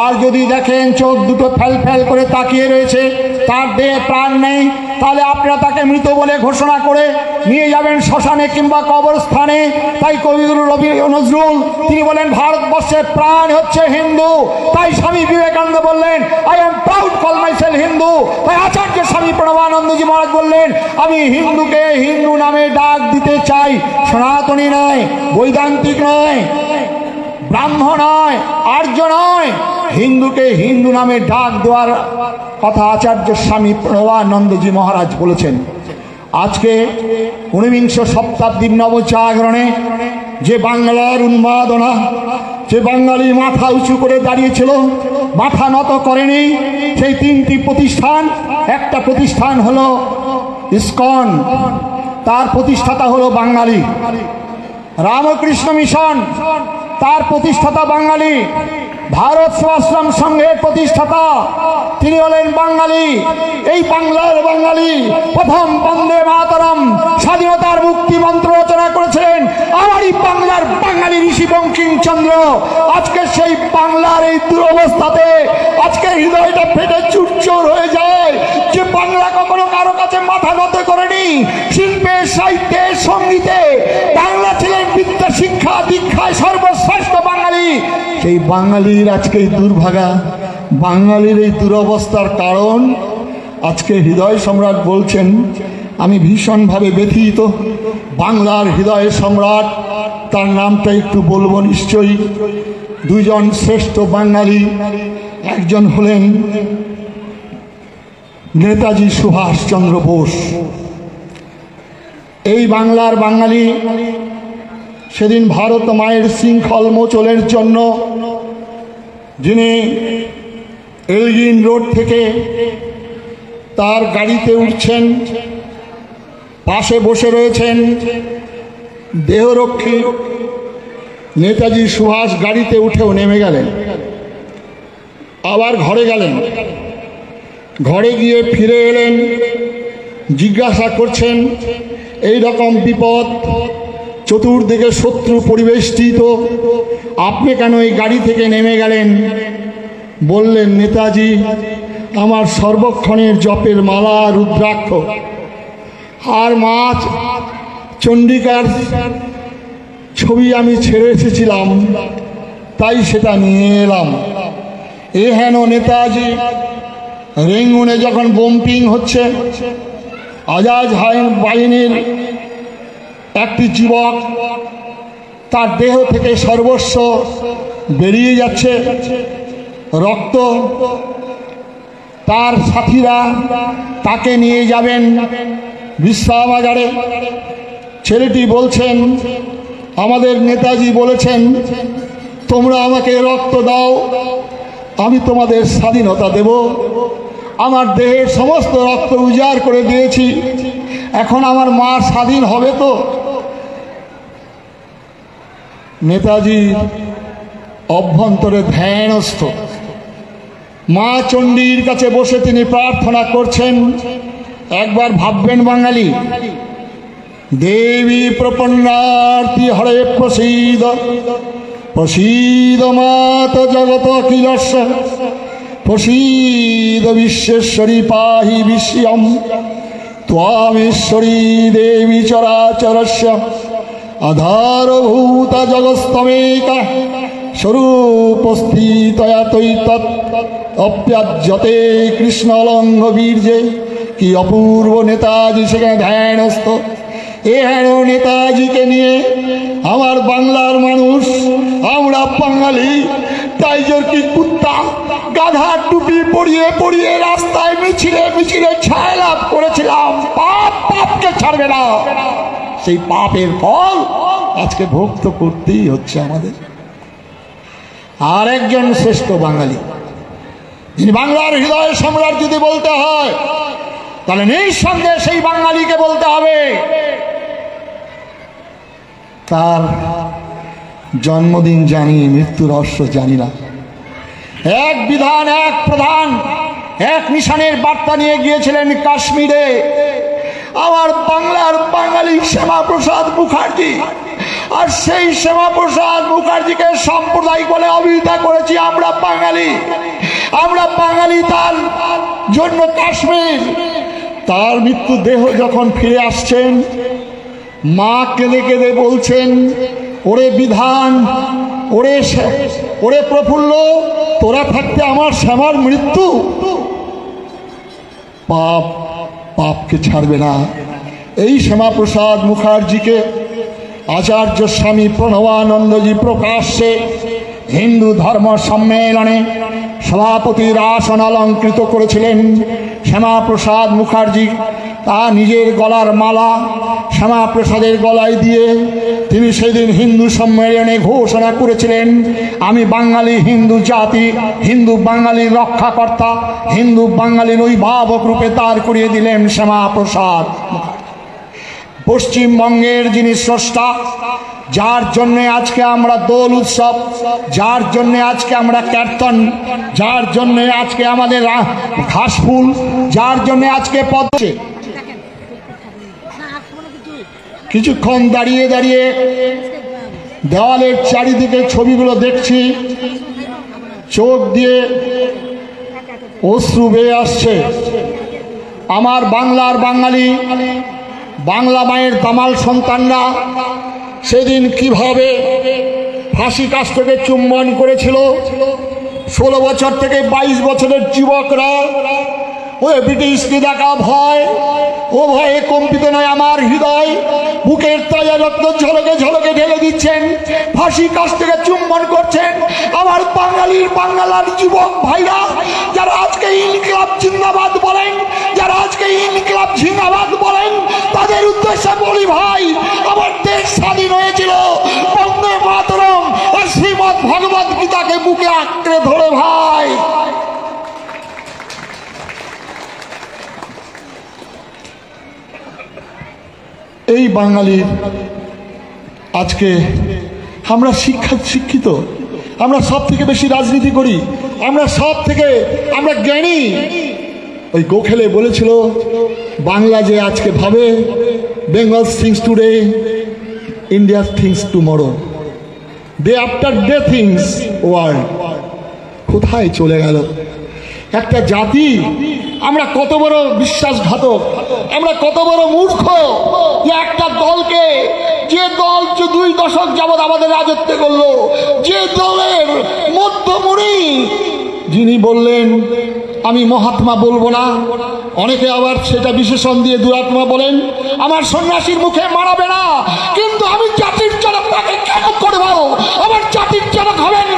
আর যদি দেখেন চোখ দুটো ফ্যাল ফ্যাল করে তাকিয়ে রয়েছে, তার দেহে প্রাণ নেই, তাহলে আপনারা তাকে মৃত বলে ঘোষণা করে নিয়ে যাবেন শ্মশানে কিংবা কবরস্থানে। তাই কবিগুরু রবি নজরুল তিনি বলেন ভারতবর্ষের প্রাণ হচ্ছে হিন্দু। তাই স্বামী বিবেকানন্দ বললেন, I am proud call myself Hindu. তাই আচার্য স্বামী প্রণবানন্দজি মহারাজ বললেন, আমি হিন্দুকে হিন্দু নামে ডাক দিতে চাই। সনাতনী নয়, বৈদান্তিক নয়, ব্রাহ্মণ নয়, আর্য নয়, হিন্দুকে হিন্দু নামে ডাক দেওয়ার কথা আচার্য স্বামী প্রণবানন্দজি মহারাজ বলেছেন। আজকে 19বিংশ শতাব্দীর নবজাগরণে যে বাংলার উন্মাদনা, যে বাঙালি মাথা উঁচু করে দাঁড়িয়েছিল, মাথা নত করেনি, সেই তিনটি প্রতিষ্ঠান, একটা প্রতিষ্ঠান হলো ইসকন, তার প্রতিষ্ঠাতা হলো বাঙালি। রামকৃষ্ণ মিশন, তার প্রতিষ্ঠাতা বাঙালি। ভারত সেবাশ্রম সংঘের প্রতিষ্ঠাতা তিনি হলেন বাঙালি। এই বাংলার বাঙালি প্রথম বন্দে মাতরম স্বাধীনতার মুক্তি মন্ত্র রচনা করেছিলেন আমারই বাংলার বাঙালি ঋষি বঙ্কিমচন্দ্র। আজকে সেই বাংলার এই দুরবস্থাতে আজকে হৃদয়টা ফেটে চুরচুর হয়ে যায় যে বাংলা কখনো কারো কাছে মাথা নত করেনি। শিল্পে, সাহিত্যে, সঙ্গীতে বাংলা ছিলেন বিদ্যা, শিক্ষা, দীক্ষায় সর্বশ্রেষ্ঠ বাঙালি। সেই বাঙালির আজকে এই দুর্ভাগা, বাঙালির এই দুরবস্থার কারণ আজকে হৃদয় সম্রাট বলছেন, আমি ভীষণভাবে ব্যথিত। বাংলার হৃদয় সম্রাট, তার নামটা একটু বলবো নিশ্চয়ই। দুইজন শ্রেষ্ঠ বাঙালি, একজন হলেন নেতাজি সুভাষচন্দ্র বোস। এই বাংলার বাঙালি সেদিন ভারত মায়ের শৃঙ্খল মোচনের জন্য যিনি এলগিন রোড থেকে তার গাড়িতে উঠছেন, পাশে বসে রয়েছেন দেহরক্ষী নেতাজি সুভাষ, গাড়িতে উঠেও নেমে গেলেন, আবার ঘরে গেলেন। ঘরে গিয়ে ফিরে এলেন, জিজ্ঞাসা করছেন এই রকম বিপদ, চতুর্দিকে শত্রু পরিবেষ্টিত, আপনি কেন এই গাড়ি থেকে নেমে গেলেন? বললেন, নেতাজি, আমার সর্বক্ষণের জপের মালা, রুদ্রাক্ষ আর মাছ, চণ্ডিকার ছবি আমি ছেড়ে এসেছিলাম, তাই সেটা নিয়ে এলাম। এ হেন নেতাজি, রেঙ্গুনে যখন বোম্পিং হচ্ছে, আজাদ বাহিনীর একটি যুবক, তার দেহ থেকে সর্বস্ব বেরিয়ে যাচ্ছে, রক্ত। তার সাথীরা তাকে নিয়ে যাবেন বিশ্রামাগারে। ছেলেটি বলছেন, আমাদের নেতাজি বলেছেন, তোমরা আমাকে রক্ত দাও, আমি তোমাদের স্বাধীনতা দেব। আমার দেহের সমস্ত রক্ত উজাড় করে দিয়েছি, এখন আমার মা স্বাধীন হবে তো? নেতাজি অভ্যন্তরে ধ্যানস্থ, মা চণ্ডীর কাছে বসে তিনি প্রার্থনা করছেন। একবার ভাববেন বাঙালি, দেবী প্রপন্নার্তি হরে প্রসীদ, প্রসীদ মাত জগত কিলস্য, প্রসীদ বিশ্বেশ্বরী পাহি বিশ্বম ত্বামেশ্বরী দেবী চরাচরস্য আধারভূত জগস্তমেকা স্বরূপস্থিতয়া তৈতৎ অপ্যাজ্যতে কৃষ্ণলঙ্ঘ বীর্যে। কি অপূর্ব নেতাজি সেখানে ধ্যানস্থ। এ হেন নেতাজিকে নিয়ে আমার বাংলার মানুষ, আমরা বাঙালি টাইগার কি কুত্তা গাধার টুপি পরিয়ে পরিয়ে রাস্তায় মিছিলে মিছিলে ছায়া লাভ করেছিলাম। পাপ পাপকে ছাড়বে না, সেই পাপের ফল আজকে ভোগ তো করতেই হচ্ছে আমাদের। আর একজন শ্রেষ্ঠ বাঙালি, যিনি বাংলার হৃদয় সম্রাট যদি বলতে হয়, তাহলে নিঃসন্দেহে সেই বাঙালিকে বলতে হবে। তার জন্মদিন জানি, মৃত্যু রহস্য জানি না। এক বিধান, এক প্রধান, এক নিশানের বার্তা নিয়ে গিয়েছিলেন কাশ্মীরে আমার বাংলার বাঙালি শ্যামাপ্রসাদ মুখার্জি। আর সেই শ্যামাপ্রসাদ মুখার্জিকে সাম্প্রদায়িক বলে অভিহিত করেছি আমরা বাঙালি। আমরা বাঙালি, তার জন্য কাশ্মীর। তার মৃত্যু দেহ যখন ফিরে আসছেন, মা কেঁদে কেঁদে বলছেন, ওরে বিধান, ওরে প্রফুল্ল, তোরা থাকতে আমার শ্যামার মৃত্যু। পাপ পাপকে ছাড়বে না। এই শ্যামাপ্রসাদ মুখার্জিকে আচার্য স্বামী প্রণবানন্দজি প্রকাশ্যে হিন্দু ধর্ম সম্মেলনে সভাপতির আসন অলঙ্কৃত করেছিলেন। শ্যামাপ্রসাদ মুখার্জি তার নিজের গলার মালা শ্যামাপ্রসাদের গলায় দিয়ে তিনি সেদিন হিন্দু সম্মেলনে ঘোষণা করেছিলেন, আমি বাঙালি, হিন্দু জাতি, হিন্দু বাঙালির রক্ষাকর্তা, হিন্দু বাঙালির অভিভাবক রূপে দাঁড় করিয়ে দিলেন শ্যামাপ্রসাদ। পশ্চিমবঙ্গের যিনি স্রষ্টা, যার জন্যে আজকে আমরা দোল উৎসব, যার জন্যে আজকে আমরা কীর্তন, যার জন্যে আজকে আমাদের ঘাসফুল, যার জন্যে আজকে পদ্মে কিছুক্ষণ দাঁড়িয়ে দাঁড়িয়ে দেওয়ালের চারিদিকে ছবিগুলো দেখছি, চোখ দিয়ে অশ্রু বেয়ে আসছে। আমার বাংলার বাঙালি, বাংলা মায়ের দামাল সন্তানরা সেদিন কিভাবে ফাঁসি কাষ্ঠকে চুম্বন করেছিল। 16 বছর থেকে 22 বছরের যুবকরা ওই ব্রিটিশকে দেখা ভয়, ও ভয়ে কম্পিত নয় আমার হৃদয়, বুকের তাজা রক্ত ঝলকে ঝলকে ঢেলে দিচ্ছেন, ফাঁসি কাষ্ঠকে চুম্বন করছেন। আমার বাঙালির বাংলার যুবক ভাইরা যারা আজকে ইনকিলাব জিন্দাবাদ বলেন, যারা আজকে ইনকিলাব জিন্দাবাদ বলেন, তাদের উদ্দেশ্যে বলি, ভাই আমার দেশ স্বাধীন হয়েছিল বন্দে মাতরম আর শ্রীমৎ ভগবত গীতাকে বুকে আঁকড়ে ধরে। ভাই এই বাঙালির আজকে আমরা শিক্ষিত, আমরা সব থেকে বেশি রাজনীতি করি, আমরা জ্ঞানী। ওই গোখেলে বলেছিল, বাংলা যে আজকে ভাবে, Bengal things today, India things tomorrow, day after day things world. কোথায় চলে গেল একটা জাতি? আমরা কত বড় বিশ্বাসঘাতক, আমরা কত বড় মূর্খ যে একটা দলকে, যে দল 2 দশক যাবৎ আমাদের রাজত্ব করলো, যে দলের মধ্যমণি যিনি বললেন আমি মহাত্মা বলবো না, অনেকে আবার সেটা বিশেষণ দিয়ে দুরাত্মা বলেন, আমার সন্ন্যাসীর মুখে মানাবে না, কিন্তু আমি জাতির জনক তাকে কেন করব? আমার জাতির জনক হবেন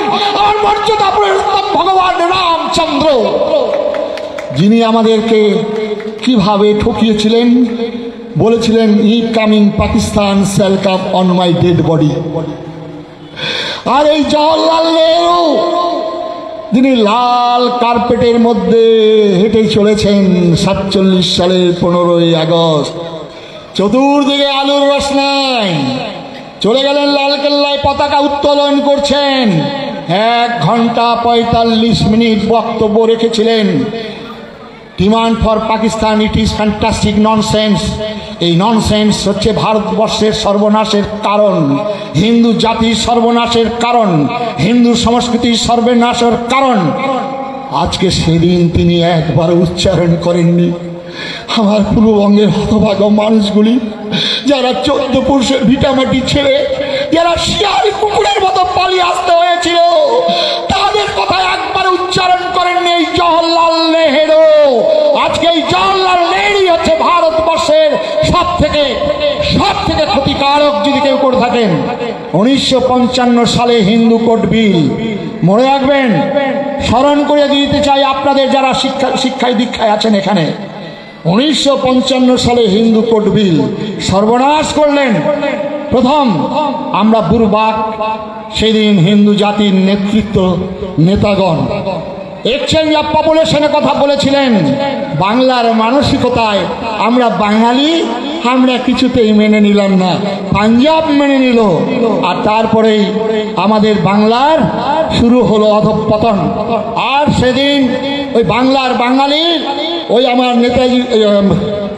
আমার মর্যাদা পুরুষোত্তম ভগবান রামচন্দ্র, যিনি আমাদেরকে কিভাবে ঠকিয়েছিলেন। বলেছিলেন, ই coming Pakistan shall come on my dead body. আর এই জওয়াহরলাল নেহরু যিনি লাল কার্পেটের মধ্যে হেঁটে চলেছেন 47 সালের 15ই আগস্ট, চতুর্দিকে আলোর রোশনাই, চলে গেলেন লালকেল্লায় পতাকা উত্তোলন করছেন। 1 ঘন্টা 45 মিনিট বক্তব্য রেখেছিলেন। Demand for Pakistan, it is fantastic nonsense. এই ননসেন্স হচ্ছে ভারতবর্ষের সর্বনাশের কারণ, হিন্দু জাতির সর্বনাশের কারণ, হিন্দু সংস্কৃতির সর্বনাশের কারণ। আজকে সেদিন তিনি একবার উচ্চারণ করেননি। আমার পূর্ববঙ্গের হতভাগ্য মানুষগুলি যারা 14 পুরুষের ভিটামাটি ছেড়ে যারা শিয়াল কুকুরের মতো পালিয়ে আসতে হয়েছিল, তাদের কথা একবার উচ্চারণ করেননি এই জওহরলাল নেহেরু। আজকে এই জওহরলাল নেহেরু হচ্ছে ভারতবর্ষের সব থেকে ক্ষতিকারক যদি কেউ করে থাকেন। 1955 সালে হিন্দু কোড বিল, মনে রাখবেন, স্মরণ করে দিতে চাই আপনাদের যারা শিক্ষায় দীক্ষায় আছেন এখানে। 1955 সালে হিন্দু কোড বিল সর্বনাশ করলেন। প্রথম আমরা বুরবাক, সেদিন হিন্দু জাতির নেতাগণ এক্সচেঞ্জ অফ পপুলেশনের কথা বলেছিলেন। বাংলার মানসিকতায় আমরা বাঙালি, আমরা কিছুতেই মেনে নিলাম না, পাঞ্জাব মেনে নিল। আর তারপরেই আমাদের বাংলার শুরু হলো অধঃপতন। আর সেদিন ওই বাংলার বাঙালির ওই আমার নেতাজি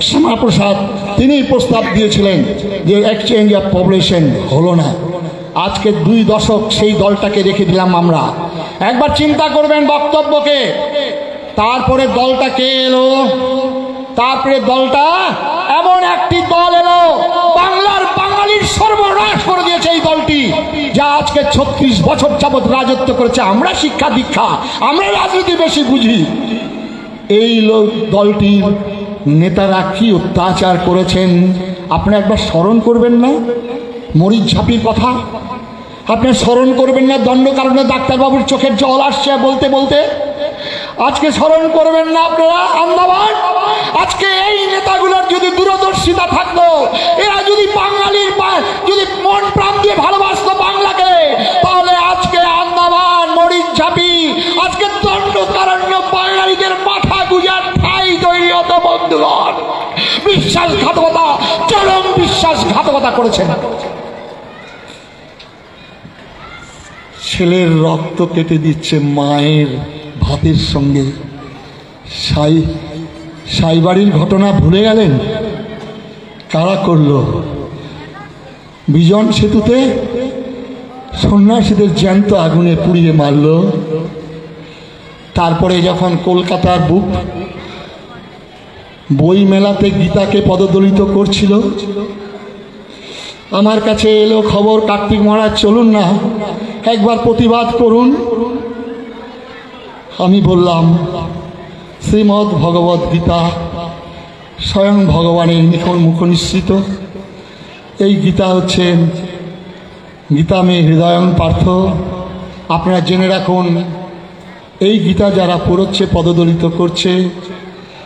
শ্যামাপ্রসাদ তিনি প্রস্তাব দিয়েছিলেন যে এক্সচেঞ্জ অফ পপুলেশন হলো না। আজকে 2 দশক সেই দলটাকে রেখে দিলাম আমরা। একবার চিন্তা করবেন বক্তব্যকে। তারপরে দলটা কে এলো? তারপরে দলটা এমন একটি দল এলো বাংলার বাঙালির সর্বনাশ করে দিয়েছে এই দলটি, যা আজকে 36 বছর যাবৎ রাজত্ব করেছে। আমরা শিক্ষা দীক্ষা, আমরা রাজনীতি বেশি বুঝি। এই দলটির নেতারা কি অত্যাচার করেছেন আপনি একবার স্মরণ করবেন না? মরিচ ঝাঁপির কথা আপনি স্মরণ করবেন না? দণ্ডকারণ্যে ডাক্তারবাবুর চোখের জল আসছে বলতে বলতে আজকে স্মরণ করবেন না আপনারা আন্দামান? আজকে এই নেতাগুলোর যদি দূরদর্শিতা থাকতো, এরা যদি বাঙালির যদি মন প্রাণ দিয়ে ভালোবাসতো বাংলাকে, তাহলে আজকে আন্দামান মরিচ ঝাঁপি, আজকে দণ্ডকারণ্য বাঙালিদের মাথা গুজার ঠাই তৈরি হতো। বন্ধুগণ, বিশ্বাসঘাতকতা, চরম বিশ্বাসঘাতকতা করেছেন। ছেলের রক্ত কেটে দিচ্ছে মায়ের ভাতের সঙ্গে। সাইবাড়ির ঘটনা ভুলে গেলেন? কারা করলো? বিজন সেতুতে সন্ন্যাসীদের জ্যান্ত আগুনে পুড়িয়ে মারল। তারপরে যখন কলকাতার বই মেলাতে গীতাকে পদদলিত করছিল, আমার কাছে এলো খবর, কার্তিক মহারাজ চলুন না একবার প্রতিবাদ করুন। আমি বললাম, শ্রীমদ্ ভগবদ্ গীতা স্বয়ং ভগবানের মুখ নিঃসৃত। এই গীতা হচ্ছে গীতা মে হৃদয়ং পার্থ। আপনারা জেনে রাখুন, এই গীতা যারা পড়ছে পদদলিত করছে,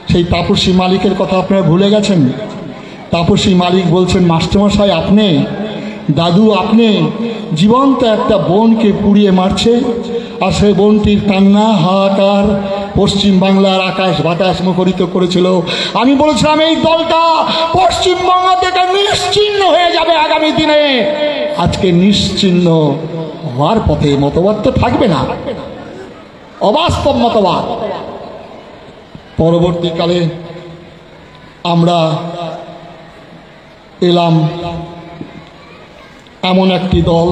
সেই তাপসী মালিকের কথা আপনারা ভুলে গেছেন? তাপসী মালিক বলছেন, মাস্টারমশাই আপনি, দাদু আপনি জীবন্ত একটা বোনকে পুড়িয়ে মারছে, আর সেই বোনটির কান্না হাহাকার পশ্চিম বাংলার আকাশ বাতাস মুখরিত করেছিল। আমি বলেছিলাম এই দলটা পশ্চিমবঙ্গ থেকে নিশ্চিহ্ন হয়ে যাবে আগামী দিনে। আজকে নিশ্চিহ্ন হওয়ার পথে। মতবাদ তো থাকবে না, অবাস্তব মতবাদ। পরবর্তীকালে আমরা এলাম এমন একটি দল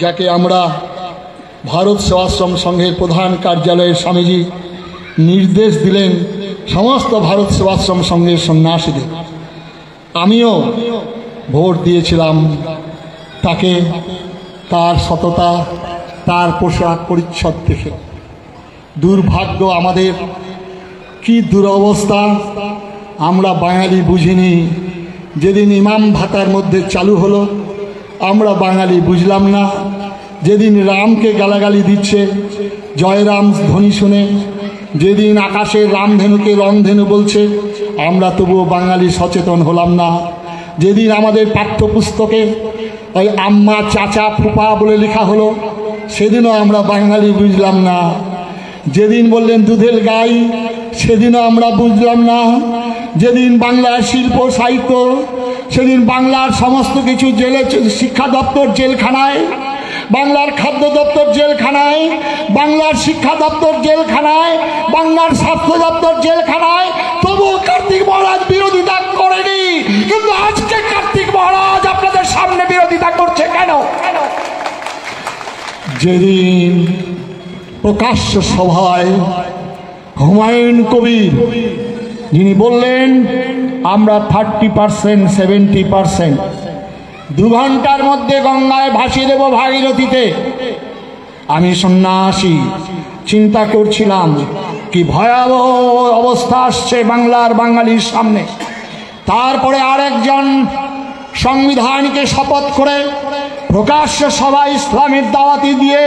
যাকে আমরা ভারত সেবাশ্রম সংঘের প্রধান কার্যালয়ে স্বামীজি নির্দেশ দিলেন সমস্ত ভারত সেবাশ্রম সংঘের সন্ন্যাসীদের। আমিও ভোট দিয়েছিলাম তাকে, তার সততা, তার পোশাক পরিচ্ছদ দেখে। দুর্ভাগ্য আমাদের, কি দুরবস্থা, আমরা বাঙালি বুঝিনি। যেদিন ইমাম ভাতার মধ্যে চালু হলো, আমরা বাঙালি বুঝলাম না। যেদিন রামকে গালাগালি দিচ্ছে জয়রাম ধ্বনি শুনে, যেদিন আকাশের রামধেনুকে রংধেনু বলছে, আমরা তবুও বাঙালি সচেতন হলাম না। যেদিন আমাদের পাঠ্যপুস্তকে ওই আম্মা চাচা ফুপা বলে লেখা হলো, সেদিনও আমরা বাঙালি বুঝলাম না। যেদিন বললেন দুধের গাই, সেদিনও আমরা বুঝলাম না। যেদিন বাংলার শিল্প সাহিত্য, সেদিন বাংলার সমস্ত কিছু জেলে, শিক্ষা দপ্তর জেলখানায়, বাংলার খাদ্য দপ্তর জেলখানায়, বাংলার শিক্ষা দপ্তর জেলখানায়, বাংলার স্বাস্থ্য দপ্তর জেলখানায়, তবুও কার্তিক মহারাজ বিরোধিতা করেনি। কিন্তু আজকে কার্তিক মহারাজ আপনাদের সামনে বিরোধিতা করছে কেন? যেদিন প্রকাশ্য সভায় হুমায়ুন কবির, যিনি বললেন আমরা 30%, 70%, 2 ঘন্টার মধ্যে গঙ্গায় ভাসিয়ে দেব ভাগীরথীতে। আমি সন্ন্যাসী চিন্তা করছিলাম কি ভয়াবহ অবস্থা আসছে বাংলার বাঙালির সামনে। তারপরে আরেকজন সংবিধানকে শপথ করে প্রকাশ্য সবাই ইসলামের দাওয়াতি দিয়ে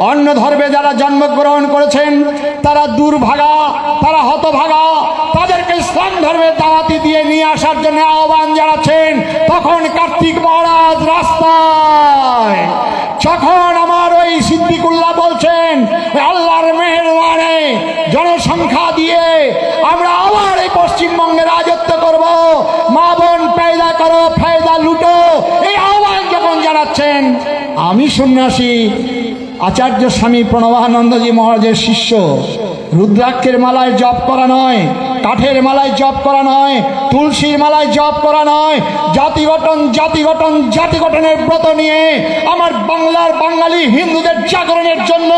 অন্য ধর্মে যারা জন্মগ্রহণ করেছেন তারা দুর্ভাগা, তারা হতভাগা, তাদেরকে ইসলাম ধর্মের দাওয়াতি দিয়ে নিয়ে আসার জন্য আহ্বান জানাচ্ছেন। তখন কার্তিক মহারাজ রাস্তায়, যখন আমার ওই সিদ্দিকুল্লাহ বলছেন আল্লাহর মেহেরবানে জনসংখ্যা দিয়ে আমরা আবার এই পশ্চিমবঙ্গে রাজত্ব করব, মা বোন পেয়দা করো, ফায়দা লুটো, এই আহ্বান যখন জানাচ্ছেন, আমি সন্ন্যাসী আচার্য স্বামী প্রণবানন্দজি মহারাজের শিষ্য, রুদ্রাক্ষের মালায় জপ করা নয়, কাঠের মালায় জপ করা নয়, তুলসীর মালায় জপ করা নয়, জাতি গঠনের ব্রত নিয়ে আমার বাংলার বাঙালি হিন্দুদের জাগরণের জন্য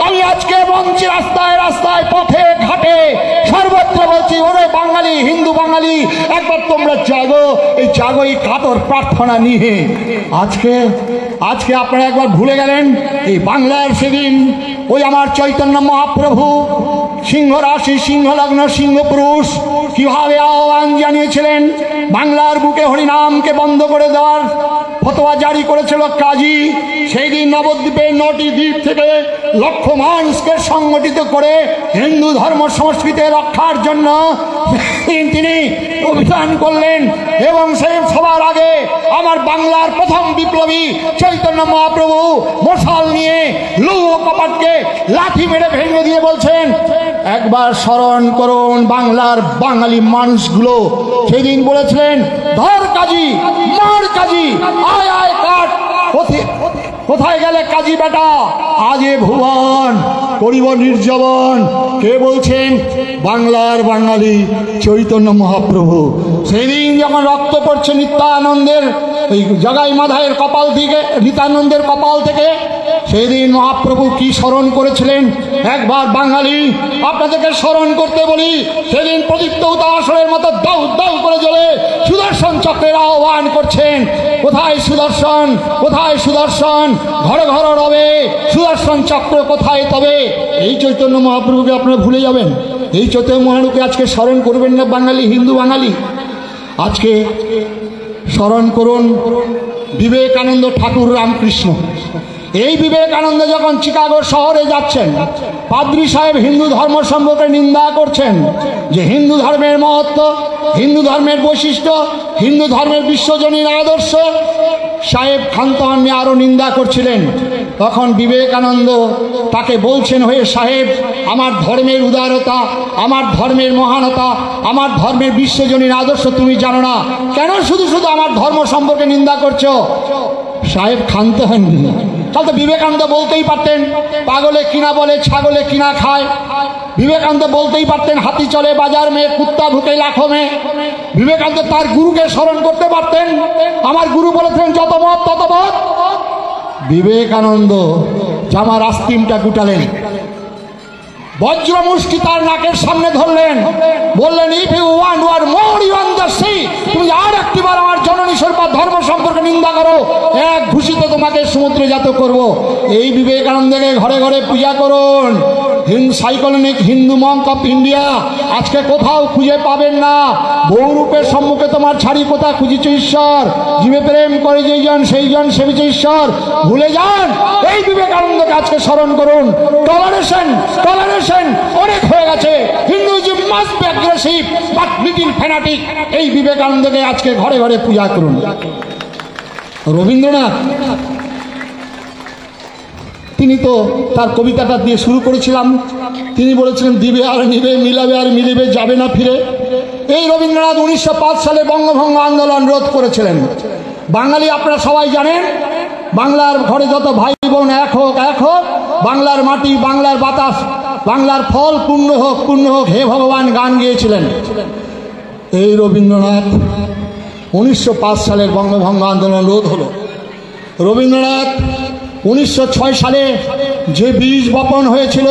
আমি আজকে মঞ্চে রাস্তায় রাস্তায় পথে ঘাটে সর্বত্র বলছি, ওরে বাঙালি, হিন্দু বাঙালি, একবার তোমরা জাগো, এই জাগো, এই কাতর প্রার্থনা নিয়ে। আজকে আপনারা একবার ভুলে গেলেন এই বাংলার সেদিন ওই আমার চৈতন্য মহাপ্রভু সিংহ রাশি, সিংহলগ্ন, সিংহপুরুষ কিভাবে আহ্বান জানিয়েছিলেন। বাংলার বুকে হরিনামকে বন্ধ করে দেওয়ার ফতোয়া জারি করেছিল কাজী। সেই দিন নবদ্বীপের 9টি দ্বীপ থেকে লক্ষ মানুষকে সংগঠিত করে হিন্দু ধর্ম সংস্কৃতি রক্ষার জন্য তিনি অভিযান করলেন। এবং সেই সবার আগে আমার বাংলার প্রথম বিপ্লবী চৈতন্য মহাপ্রভু মশাল নিয়ে লৌহ কপাটকে লাঠি মেরে ভেঙে দিয়ে বলছেন, একবার স্মরণ করুন বাংলার বাঙালি মানুষগুলো সেদিন বলেছিলেন, ধর কাজী, মার কাজী, আয় আয় কাট, কোথায় গেলে কাজী বেটা, আজে ভুবন করিব নির্জবন। কে বলছেন? বাংলার বাঙালি চৈতন্য মহাপ্রভু। সেদিন যখন রক্ত পড়ছে নিত্যানন্দের এই জগাই মাধায়ের কপাল থেকে, নিত্যানন্দের কপাল থেকে, সেদিন মহাপ্রভু কি স্মরণ করেছিলেন? একবার বাঙালি আপনাদেরকে স্মরণ করতে বলি, সেদিন প্রদীপ্ত উতাসনের মতো দাউ দাউ করে জ্বলে সুদর্শন চক্রের আহ্বান করছেন। কোথায় সুদর্শন, কোথায় সুদর্শন, ঘরে ঘরে রবে সুদর্শন চক্র কোথায় তবে? এই চৈতন্য মহাপ্রভুকে আপনারা ভুলে যাবেন? এই চৈতন্য মহাপ্রভুকে আজকে স্মরণ করবেন না বাঙালি, হিন্দু বাঙালি? আজকে স্মরণ করুন বিবেকানন্দ ঠাকুর রামকৃষ্ণ। এই বিবেকানন্দ যখন চিকাগো শহরে যাচ্ছেন, পাদ্রী সাহেব হিন্দু ধর্ম সম্পর্কে নিন্দা করছেন যে হিন্দু ধর্মের মহত্ব, হিন্দু ধর্মের বৈশিষ্ট্য, হিন্দু ধর্মের বিশ্বজনীন আদর্শ সাহেব ক্ষান্ত হননি, আরও নিন্দা করছিলেন। তখন বিবেকানন্দ তাকে বলছেন, হয়ে সাহেব, আমার ধর্মের উদারতা, আমার ধর্মের মহানতা, আমার ধর্মের বিশ্বজনীন আদর্শ তুমি জানো না, কেন শুধু শুধু আমার ধর্ম সম্পর্কে নিন্দা করছো? সাহেব ক্ষান্ত হননি। তাহলে তো বিবেকানন্দ বলতেই পারতেন, পাগলে কিনা বলে ছাগলে কিনা খায়। বিবেকানন্দ বলতেই পারতেন, হাতি চলে বাজার মে, কুত্তা ভুকে লাখো মে। বিবেকানন্দ তার গুরুকে স্মরণ করতে পারতেন, আমার গুরু বলেছেন যত মত তত মত। বিবেকানন্দ জামার আস্তিনটা গুটালেন, বজ্র মুষ্টি তার নাকের সামনে ধরলেন, বললেন, if you want war more you on the sea, তুমি আর একটিবার আমার জননী সরকার ধর্ম সম্পর্কে নিন্দা করো, এক ঘুষিতে তোমাকে সমুদ্রে জাত করব। এই বিবেকানন্দকে ঘরে ঘরে পূজা করুন। সাইকোলনিক হিন্দু মঙ্ক অফ ইন্ডিয়া আজকে কোথাও খুঁজে পাবেন না। বহুরূপের সম্মুখে তোমার ছাড়ি কোথা খুঁজিছ ঈশ্বর, জীবে প্রেম করে যেইজন সেইজন সেবিছে ঈশ্বর। ভুলে যান, এই বিবেকানন্দকে আজকে স্মরণ করুন। টলারেশন অনেক হয়ে গেছে, Hinduism must be aggressive but little fanatic. এই বিবেকানন্দকে আজকে ঘরে ঘরে পূজা করুন। রবীন্দ্রনাথ, তিনি তো তার কবিতাটা দিয়ে শুরু করেছিলাম, তিনি বলেছিলেন, দিবে আর নিবে, মিলাবে আর মিলিবে, যাবে না ফিরে। এই রবীন্দ্রনাথ 1905 সালে বঙ্গভঙ্গ আন্দোলন রোধ করেছিলেন। বাঙালি আপনারা সবাই জানেন, বাংলার ঘরে যত ভাই বোন এক হোক, এক হোক, বাংলার মাটি, বাংলার বাতাস, বাংলার ফল পূর্ণ হোক, পূর্ণ হোক, হে ভগবান গান গেয়েছিলেন। এই রবীন্দ্রনাথ 1905 সালের বঙ্গভঙ্গ আন্দোলন রোধ হলো। রবীন্দ্রনাথ 1906 সালে যে বীজ বপন হয়েছিল,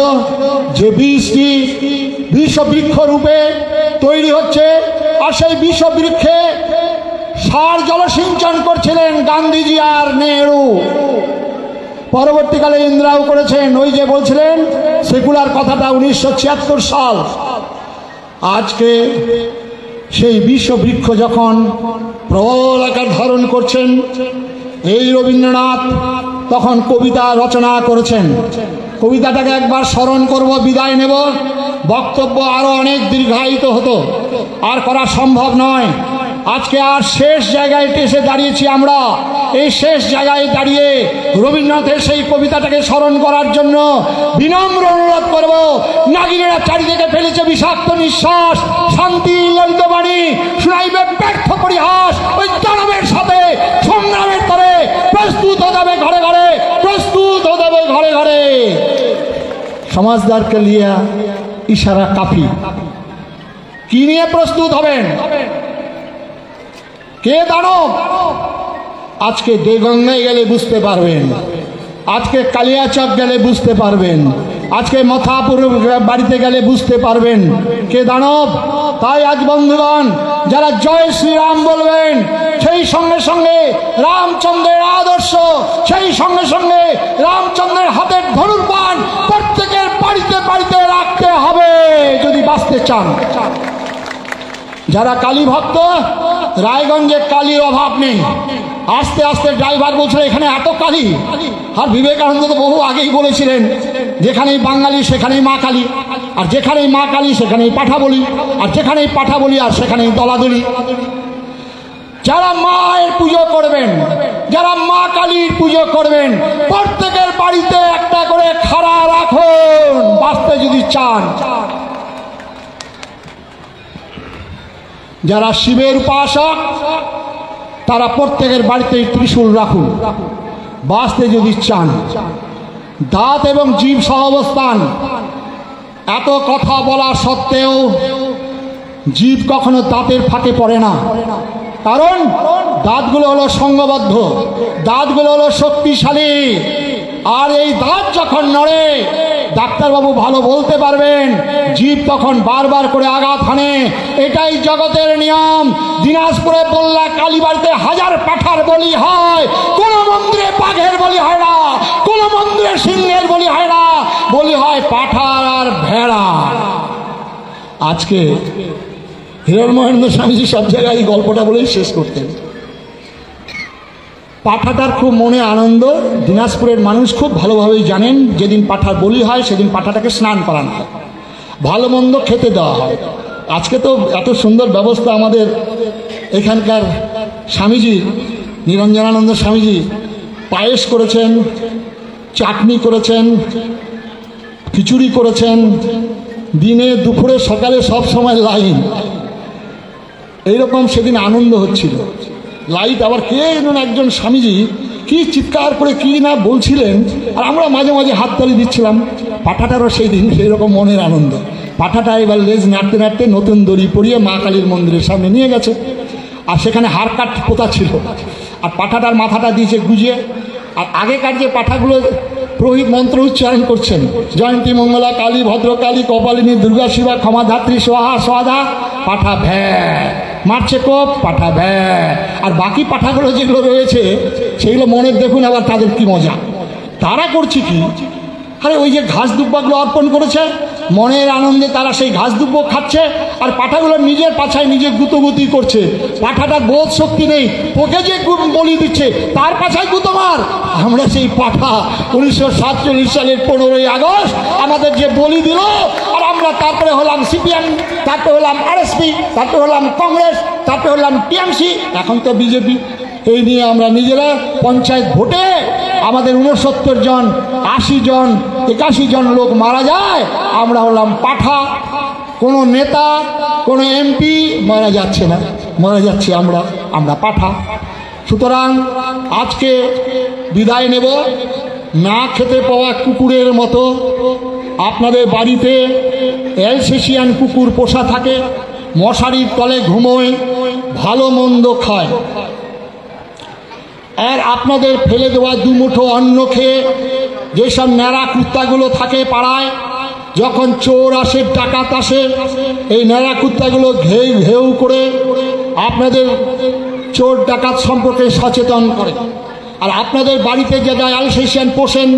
যে বীজটি বিষবৃক্ষ রূপে তৈরি হচ্ছে, আর সেই বিষবৃক্ষে সার জলসিঞ্চন করছিলেন গান্ধীজি আর নেহরু। পরবর্তীকালে ইন্দিরাও করেছেন। ওই যে বলছিলেন সেকুলার কথাটা 1976 সাল। আজকে সেই বিষবৃক্ষ যখন প্রবল আকার ধারণ করছেন, এই রবীন্দ্রনাথ তখন কবিতা রচনা করেছেন। কবিতাটাকে একবার স্মরণ করব, বিদায় নেব। বক্তব্য আরো অনেক দীর্ঘায়িত হতো, আর করা সম্ভব নয়। আজকে আর শেষ জায়গায় এসে দাঁড়িয়েছি আমরা। এই শেষ জায়গায় দাঁড়িয়ে রবীন্দ্রনাথের সেই কবিতাটাকে স্মরণ করার জন্য বিনম্র অনুরোধ করব। নাগিনেরা চারিদিকে ফেলেছে বিষাক্ত নিঃশ্বাস, শান্তি ললিত বাণী শুনাইবে ব্যর্থ পরিহাস। ওই দানবের সাথে সংগ্রামের তরে প্রস্তুত হতে হবে ঘরে ঘরে, প্রস্তুত হতে হবে ঘরে ঘরে। সমাজদারকে লিয়া ইশারা কাফি। কি নিয়ে প্রস্তুত হবেন? কে দানব? আজকে দেগঙ্গায় গেলে বুঝতে পারবেন, আজকে কালিয়াচক গেলে বুঝতে পারবেন, আজকে মথাপুর বাড়িতে গেলে বুঝতে পারবেন কে দানব। তাই আজ বন্ধুগণ, যারা জয় শ্রীরাম বলবেন, সেই সঙ্গে সঙ্গে রামচন্দ্রের আদর্শ, সেই সঙ্গে সঙ্গে রামচন্দ্রের হাতের ধনুর্বাণ প্রত্যেকের বাড়িতে বাড়িতে রাখতে হবে যদি বাঁচতে চান। যারা কালী ভক্ত, রায়গঞ্জে কালীর অভাব নেই। আস্তে আস্তে ড্রাইভার বলছিল এখানে এত কালী, আর বিবেকানন্দ তো বহু আগেই বলেছিলেন যেখানেই বাঙালি সেখানেই মা কালী, আর যেখানেই মা কালী সেখানেই পাঠা বলি, আর যেখানেই পাঠা বলি আর সেখানেই দলাদলি। যারা মায়ের পুজো করবেন, যারা মা কালীর পুজো করবেন, প্রত্যেকের বাড়িতে একটা করে খাড়া রাখুন বাঁচতে যদি চান। যারা শিবের উপাসক তারা প্রত্যেকের বাড়িতে ত্রিশূল রাখুন বাঁচতে যদি চান। দাঁত এবং জীব সহাবস্থান, এত কথা বলা সত্ত্বেও জীব কখনো দাঁতের ফাঁকে পড়ে না, কারণ দাঁতগুলো হলো সঙ্গবদ্ধ, দাঁতগুলো হলো শক্তিশালী। আর এই দাঁত যখন নড়ে, ডাক্তারবাবু ভালো বলতে পারবেন, জীব তখন বারবার করে আঘাত হানে। এটাই জগতের নিয়ম। দিনাজপুরে বললা কালীবাড়িতে হাজার পাঠার বলি হয়, কোন মন্দিরে বাঘের বলি হয় না, কোন মন্দিরে সিংহের বলি হয় না, বলি হয় পাঠার আর ভেড়া। আজকে হিরণমহেন্দ্র স্বামীজি সব জায়গায় এই গল্পটা বলেই শেষ করতেন। পাঠাটার খুব মনে আনন্দ, দিনাজপুরের মানুষ খুব ভালোভাবেই জানেন। যেদিন পাঠার বলি হয় সেদিন পাঠাটাকে স্নান করানো হয়, ভালো মন্দ খেতে দেওয়া হয়। আজকে তো এত সুন্দর ব্যবস্থা আমাদের এখানকার স্বামীজি, নিরঞ্জনানন্দ স্বামীজি পায়েস করেছেন, চাটনি করেছেন, খিচুড়ি করেছেন, দিনে দুপুরে সকালে সব সময় লাইন। এইরকম সেদিন আনন্দ হচ্ছিল। লাইট আবার কে একজন স্বামীজি কি চিৎকার করে কি না বলছিলেন, আর আমরা মাঝে মাঝে হাততালি দিচ্ছিলাম। পাঠাটারও সেই দিন সেই রকম মনের আনন্দ। পাঠাটা এবার লেজ নাড়তে নাড়তে নতুন দড়ি পরিয়ে মা কালীর মন্দিরের সামনে নিয়ে গেছে, আর সেখানে হাড় কাঠ পোতা ছিল, আর পাঠাটার মাথাটা দিয়েছে গুজিয়ে। আর আগেকার যে পাঠাগুলো পুরোহিত মন্ত্র উচ্চারণ করছেন, জয়ন্তী মঙ্গলা কালী ভদ্রকালী কপালিনী দুর্গা শিবা ক্ষমা ধাত্রী সোহা সোহাদা, পাঠা ভ্যা মারছে কোপ, পাঠা ভ্যা। আর বাকি পাঠাগুলো যেগুলো রয়েছে সেগুলো মনে দেখুন আবার তাদের কি মজা। তারা করছে কি, আরে ওই যে ঘাস দুব্বাগুলো অর্পণ করেছে, মনের আনন্দে তারা সেই ঘাস দুব্ব খাচ্ছে, আর পাঠাগুলো নিজের পাছায় নিজে গুতোগুতি করছে। পাঠাটার বোধ শক্তি নেই, ওকে যে বলি দিচ্ছে তার পাছায় গুতো মার। আমরা সেই পাঠা 1947 সালের 15ই আগস্ট আমাদের যে বলি দিল, আর আমরা তারপরে হলাম সিপিএম, তারপরে হলাম আরএসপি, তারপরে হলাম কংগ্রেস, তারপরে হলাম টিএমসি, এখন তো বিজেপি। এই নিয়ে আমরা নিজেরা পঞ্চায়েত ভোটে আমাদের 69 জন, 80 জন, 81 জন লোক মারা যায়, আমরা হলাম পাঠা। কোনো নেতা, কোনো এমপি মারা যাচ্ছে না, মারা যাচ্ছে আমরা পাঠা। সুতরাং আজকে বিদায় নেব না খেতে পাওয়া কুকুরের মতো। আপনাদের বাড়িতে অ্যালসেশিয়ান কুকুর পোষা থাকে, মশারির তলে ঘুমোয়, ভালো মন্দ খায়, আর আপনাদের ফেলে দেওয়া দুমুঠো অন্ন খেয়ে যেসব ন্যাড়া কুত্তাগুলো থাকে পাড়ায়, যখন চোর আসে ডাকাত আসে, এই ন্যাড়া কুত্তাগুলো ঘেউ ঘেউ করে আপনাদের চোর ডাকাত সম্পর্কে সচেতন করে। আর আপনাদের বাড়িতে যারা অ্যালসেশিয়ান পোষেন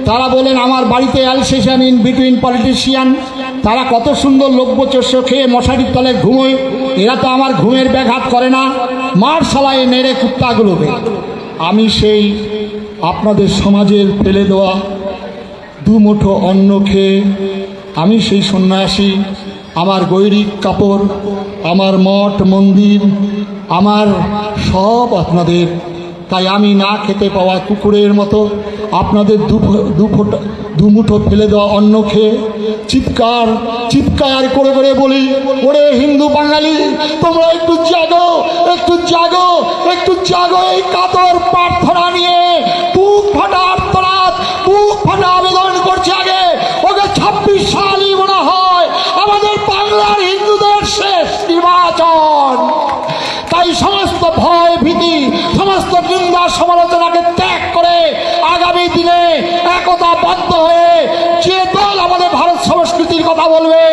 তারা বলেন আমার বাড়িতে অ্যালসেশিয়ান ইন বিটুইন পলিটিশিয়ান, তারা কত সুন্দর লোকবচস্য খেয়ে মশারির তলে ঘুমোয়, এরা তো আমার ঘুমের ব্যাঘাত করে না, মার শালায় নেড়ে কুত্তাগুলোকে। আমি সেই আপনাদের সমাজের ফেলে দেওয়া দুমুঠো অন্ন খেয়ে আমি সেই সন্ন্যাসী, আমার গৈরিক কাপড়, আমার মঠ মন্দির, আমার সব আপনাদের। তাই আমি না খেতে পাওয়া কুকুরের মতো আপনাদের দুমুঠো ফেলে দেওয়া অন্ন খেয়ে চিৎকার করে করে বলি, ওরে হিন্দু বাঙালি তোমরা একটু জাগো, একটু জাগো, একটু জাগো। এই কাতর প্রার্থনা নিয়ে বুক ফাটা আর্তনাদ, বুক ফাটা আবেদন করছে। আগে ওকে 26 সালই মনে হয় আমাদের বাংলার হিন্দুদের শেষ নির্বাচন। তাই সমস্ত ভয় ভীতি, সমস্ত নিন্দা সমালোচনাকে ত্যাগ করে আগামী দিনে একতাবদ্ধ হয়ে যে দল আমাদের ভারত সংস্কৃতির কথা বলবে,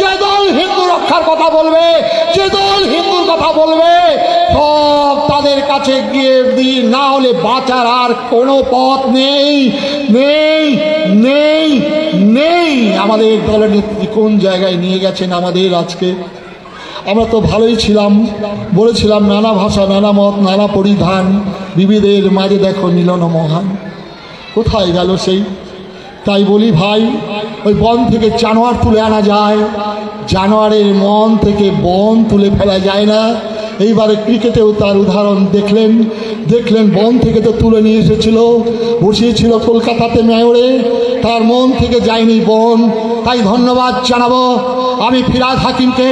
যে দল হিন্দু রক্ষার কথা বলবে, যে দল হিন্দুর কথা বলবে, সব তাদের কাছে গিয়ে দিই, না হলে বাঁচার আর কোনো পথ নেই, নেই, নেই, নেই। আমাদের দলের নেত্রী কোন জায়গায় নিয়ে গেছেন আমাদের আজকে। আমরা তো ভালোই ছিলাম, বলেছিলাম নানা ভাষা, নানা মত, নানা পরিধান, বিবিধের মাঝে দেখো মিলন মহান। কোথায় গেল সেই? তাই বলি ভাই, ওই বন থেকে জানোয়ার তুলে আনা যায়, জানোয়ারের মন থেকে বন তুলে ফেলা যায় না। এইবারে ক্রিকেটেও তার উদাহরণ দেখলেন বন থেকে তো তুলে নিয়ে এসেছিল, বসিয়েছিল কলকাতাতে মেয়রে, তার মন থেকে যায়নি বন। তাই ধন্যবাদ জানাবো আমি ফিরাদ হাকিমকে,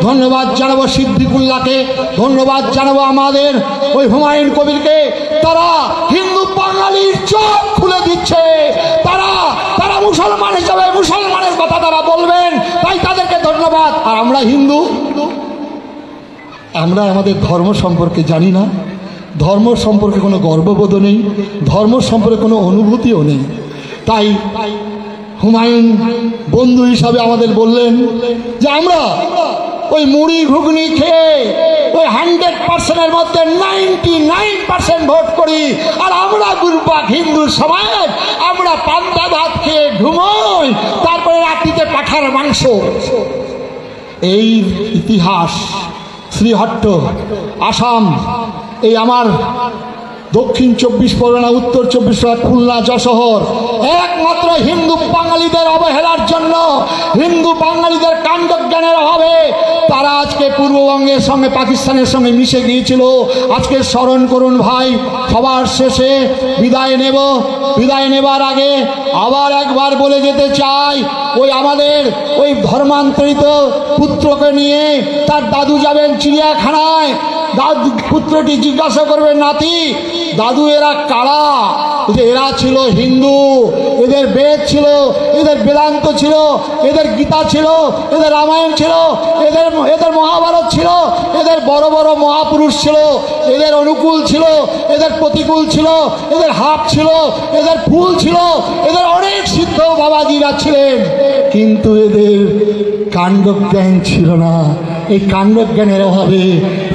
ধন্যবাদ জানাবো সিদ্দিকুল্লাহকে, ধন্যবাদ জানাবো আমাদের ওই হুমায়ুন কবিরকে। তারা হিন্দু বাঙালির চোখ খুলে দিচ্ছে, তারা মুসলমান হিসাবে মুসলমানের কথা তারা বলবেন, তাই তাদেরকে ধন্যবাদ। আর আমরা হিন্দু, আমরা আমাদের ধর্ম সম্পর্কে জানি না, ধর্ম সম্পর্কে কোনো গর্ববোধ নেই, ধর্ম সম্পর্কে কোনো অনুভূতিও নেই। তাই হুমায়ুন বন্ধু হিসাবে আমাদের বললেন যে আমরা ওই মুড়ি ঘুগনি খেয়ে ওই 100%-এর মধ্যে 99% ভোট করি, আর আমরা গুরবাক হিন্দু সমাজ আমরা পান্তা ভাত খেয়ে ঘুমোই, তারপরে রাত্রিতে পাঠার মাংস। এই ইতিহাস শ্রীহট্ট, আসাম, এই আমার দক্ষিণ 24 পরগনা, উত্তর 24 পরগনা, খুলনা, যশোর, একমাত্র হিন্দু বাঙালিদের অবহেলার জন্য, হিন্দু বাঙালিদের কাণ্ডজ্ঞানের অভাবে তারা আজকে পূর্ববঙ্গের সঙ্গে পাকিস্তানের সঙ্গে মিশে গিয়েছিল। আজকে স্মরণ করুন ভাই। সবার শেষে বিদায় নেবার আগে আবার একবার বলে যেতে চাই, ওই আমাদের ওই ধর্মান্তরিত পুত্রকে নিয়ে তার দাদু যাবেন চিড়িয়াখানায়, দাদু পুত্রটি জিজ্ঞাসা করবে, নাতি দাদু এরা কারা? এরা ছিল হিন্দু, এদের বেদ ছিল, এদের বেদান্ত ছিল, এদের গীতা ছিল, এদের রামায়ণ ছিল, এদের মহাভারত ছিল, এদের বড় বড় মহাপুরুষ ছিল, এদের অনুকূল ছিল, এদের প্রতিকূল ছিল, এদের হাত ছিল, এদের ফুল ছিল, এদের অনেক সিদ্ধ বাবাজিরা ছিলেন, কিন্তু এদের কাণ্ডজ্ঞান ছিল না। এই কাণ্ডজ্ঞানের অভাবে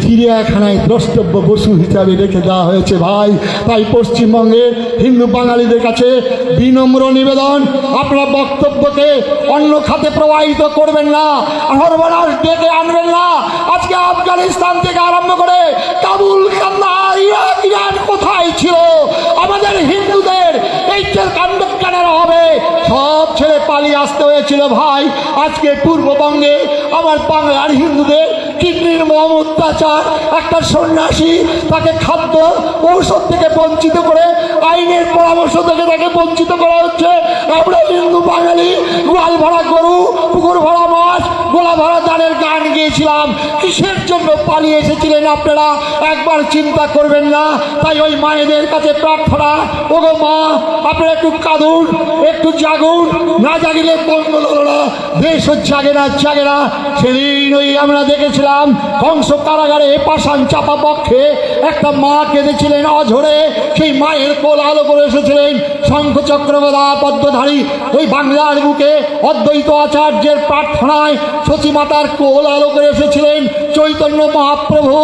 চিড়িয়াখানায় দ্রষ্টব্য বসু হিসাবে রেখে দেওয়া হয়েছে ভাই। তাই পশ্চিমবঙ্গের হিন্দু বাঙালিদের কাছে বিনম্র নিবেদন, আপনারা বক্তব্যকে অন্য খাতে প্রবাহিত করবেন না, সর্বনাশ ডেকে আনবেন না। আজকে আফগানিস্তান থেকে আরম্ভ করে কাবুল, কান্দাহার, ইরাক, ইরান কোথায় ছিল আমাদের হিন্দুদের এই কাণ্ডজ্ঞানের অভাবে সব ছেড়ে পালিয়ে আসতে হয়েছিল ভাই। আজকে পূর্ববঙ্গে আমার বাংলার হিন্দুদের কিডনির মম অত্যাচার, একটা সন্ন্যাসী তাকে খাদ্য ঔষধ থেকে বঞ্চিত করে, আইনের পরামর্শ থেকে তাকে বঞ্চিত করা হচ্ছে। আমরা হিন্দু বাঙালি গোয়াল ভরা গরু, পুকুর ভরা মাছ, গোলা ভরা ধানের গান গিয়েছিলাম। কিসের জন্য পালিয়ে এসেছিলেন আপনারা একবার চিন্তা করবেন না? তাই ওই মায়েদের কাছে প্রার্থনা, ওগো মা আপনারা একটু কাঁদুন, একটু জাগুন, না জাগিলে মঙ্গল হলো না, দেশ জাগে না। সেদিন ওই আমরা দেখেছিলাম শুনেছিলাম কংস কারাগারে পাষাণ চাপা পক্ষে একটা মা কেঁদেছিলেন অঝরে, সেই মায়ের কোল আলো করে এসেছিলেন শঙ্খ চক্র গদা পদ্মধারী ওই বাংলার বুকে অদ্বৈত আচার্যের প্রার্থনায় সতীমাতার কোল আলো করে এসেছিলেন চৈতন্য মহাপ্রভু।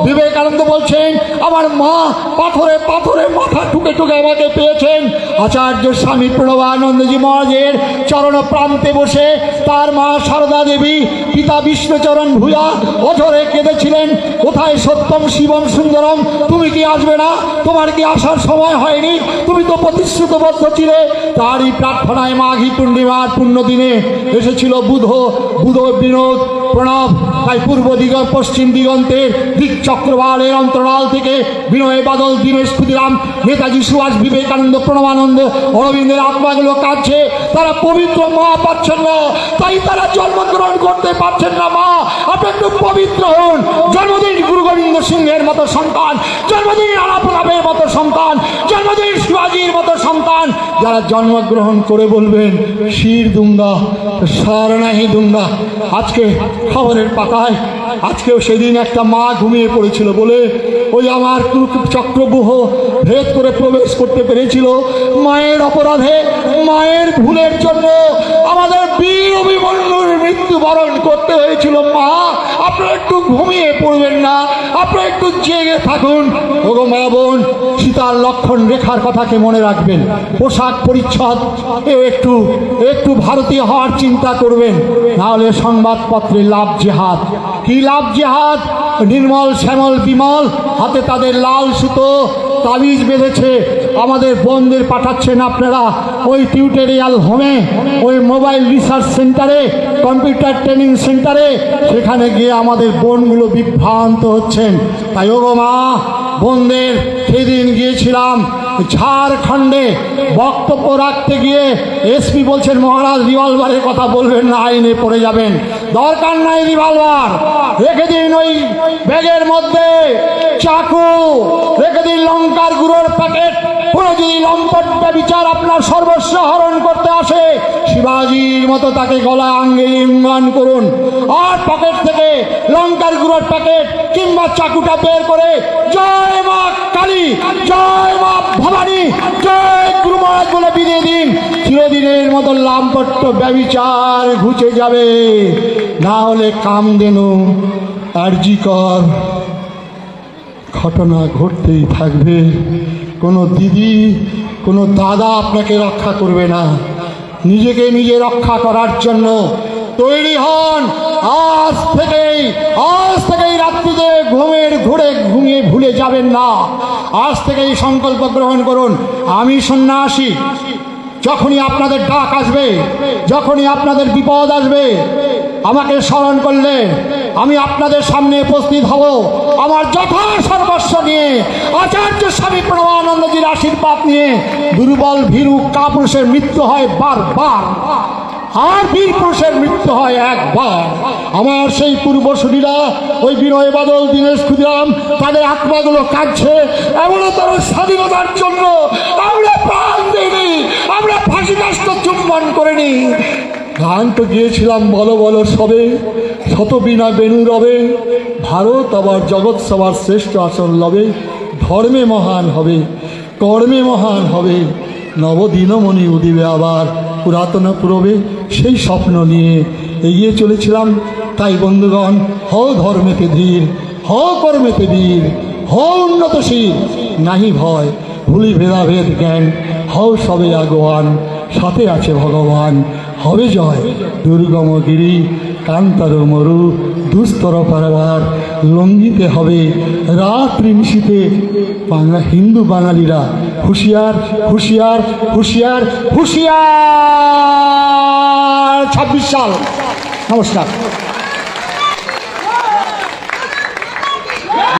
বিবেকানন্দ বলছেন আমার মা পাথরে পাথরে মাথা ঠুকে ঠুকে আমাকে পেয়েছেন। আচার্য স্বামী প্রণবানন্দজি মহারাজের চরণ প্রান্তে বসে তার মা সারদা দেবী পিতা বিষ্ণুচরণ ভূয়া অঝরে কেঁদেছিলেন, কোথায় সত্যম শিবম সুন্দরম, তুমি কি আসবে না? তোমার কি আসার সময় হয়নি? তুমি তো প্রতিশ্রুতবদ্ধ ছিলে। তারই প্রার্থনায় মাঘী পূর্ণিমার পুণ্য দিনে এসেছিল বুধ বিনোদ প্রণব। তাই পূর্ব দিগন্ত পশ্চিম দিগন্তের দিক চক্রবালের অন্তরাল থেকে বিনয় বাদল দীনেশ ক্ষুদিরাম নেতাজি সুভাষ বিবেকানন্দ প্রণবানন্দ অরবিন্দের আত্মাগুলো কাঁদছে। তারা পবিত্র মা পাচ্ছেন না, তাই তারা জন্মগ্রহণ করতে পারছেন না। মা আপনি একটু পবিত্র হন। জন্মদিন গুরু গোবিন্দ সিংহের মতো সন্তান, জন্মদিন আলাপনাথের মতো সন্তান, জন্মদিন শিবাজির মতো সন্তান যারা জন্মগ্রহণ করে বলবেন শির দুঙ্গা সার নাহি দুঙ্গা। আজকে খবরের পাতায় আজকেও সেদিন একটা মা ঘুমিয়ে পড়েছিল বলে ওই আমার চক্রব্যূহ ভেদ করে প্রবেশ করতে পেরেছিল। মায়ের অপরাধে, মায়ের ভুলের জন্য আমাদের বীর অভিমন্যুর মৃত্যুবরণ করতে হয়েছিল। মা আপনারা একটু ঘুমিয়ে পড়বেন না, আপনারা একটু জেগে থাকুন। ওগো মা বোন, সীতার লক্ষণ রেখার কথাকে মনে রাখবেন। পোশাক পরিচ্ছদ একটু ভারতীয় হওয়ার চিন্তা করবেন, নাহলে সংবাদপত্রে লাভ জেহাদ। কি লাভ জেহাদ? নির্মল শ্যামল বিমল হাতে তাদের লাল সুতো তাবিজ বেঁধেছে। আমাদের বোনদের পাঠাচ্ছেন আপনারা ওই টিউটোরিয়াল হোমে, ওই মোবাইল রিসার্চ সেন্টারে, কম্পিউটার ট্রেনিং সেন্টারে, সেখানে গিয়ে আমাদের বোনগুলো বিভ্রান্ত হচ্ছেন। তাই ওগো মা বোনদের সেদিন গিয়েছিলাম ঝাড়খণ্ডে বক্তব্য রাখতে গিয়ে এসপি বলছেন মহারাজ রিভলভারের কথা বলবেন না, আইনে পড়ে যাবেন। দরকার নাই রিভলভার, রেখে দিন ওই ব্যাগের মধ্যে চাকু, রেখে দিন লঙ্কার গুঁড়োর প্যাকেট। পুরো যদি লম্পট বিচার আপনার সর্বস্ব হরণ করতে আসে, শিবাজির মতো তাকে গলায় আঙ্গে লিঙ্গন করুন। আর পকেট থেকে লঙ্কার গুঁড়োর প্যাকেট কিংবা চাকুটা বের করে জয় মা কালী, জয় মা ভবানী, জয় গুরু মহারাজ বলে বিলিয়ে দিন। চিরদিনের মতো লাম্পট্য ব্যভিচার ঘুচে যাবে। না হলে কামধেনু আরজিকর ঘটনা ঘটতেই থাকবে। কোনো দিদি, কোনো দাদা আপনাকে রক্ষা করবে না। নিজেকে নিজে রক্ষা করার জন্য তৈরি হন। আজ থেকেই রাত্রিতে ঘুমিয়ে ভুলে যাবেন না। আজ থেকেই সংকল্প গ্রহণ করুন, আমি সন্ন্যাসী। যখনই আপনাদের ডাক আসবে, যখনই আপনাদের বিপদ আসবে, আমাকে স্মরণ করলে আমি আপনাদের সামনে উপস্থিত হব আমার যথা সর্বস্ব নিয়ে, আচার্য স্বামী প্রণবানন্দজির আশীর্বাদ নিয়ে। দুর্বল ভীরু কাপুরুষের মৃত্যু হয় বারবার, আর বীর পুরুষের মৃত্যু হয় একবার। আমার সেই পূর্বসূরীরা ওই বিনয় বাদল দীনেশ ক্ষুদিরাম তাদের আত্মাগুলো কাঁদছে। এমনতর স্বাধীনতার জন্য আমরা প্রাণ দিইনি, আমরা ফাঁসি কাষ্ট চুম্বন করিনি। গান তো গিয়েছিলাম বলো বলো সবে, শত বিনা বেণু রবে, ভারত আবার জগৎ সবার শ্রেষ্ঠ আসন লবে। ধর্মে মহান হবে, কর্মে মহান হবে, নবদিনমণি উদিবে আবার পুরাতন পূরবে। সেই স্বপ্ন নিয়ে এগিয়ে চলেছিলাম। তাই বন্ধুগণ, হও ধর্মেতে ধীর, হও কর্মেতে বীর, হও উন্নতশীল, নাহি ভয় ভুলি ভেদাভেদ জ্ঞান, হও সবে আগোয়ান, সাথে আছে ভগবান। হবে জয় দুর্গম গিরি, কান্তর মরু, দুস্তর পারাবার, লঙ্ঘিতে হবে রাত্রি নিশীতে। বাংলা হিন্দু বাঙালিরা হুঁশিয়ার, হুঁশিয়ার, হুঁশিয়ার, হুঁশিয়ার। 26 সাল। নমস্কার।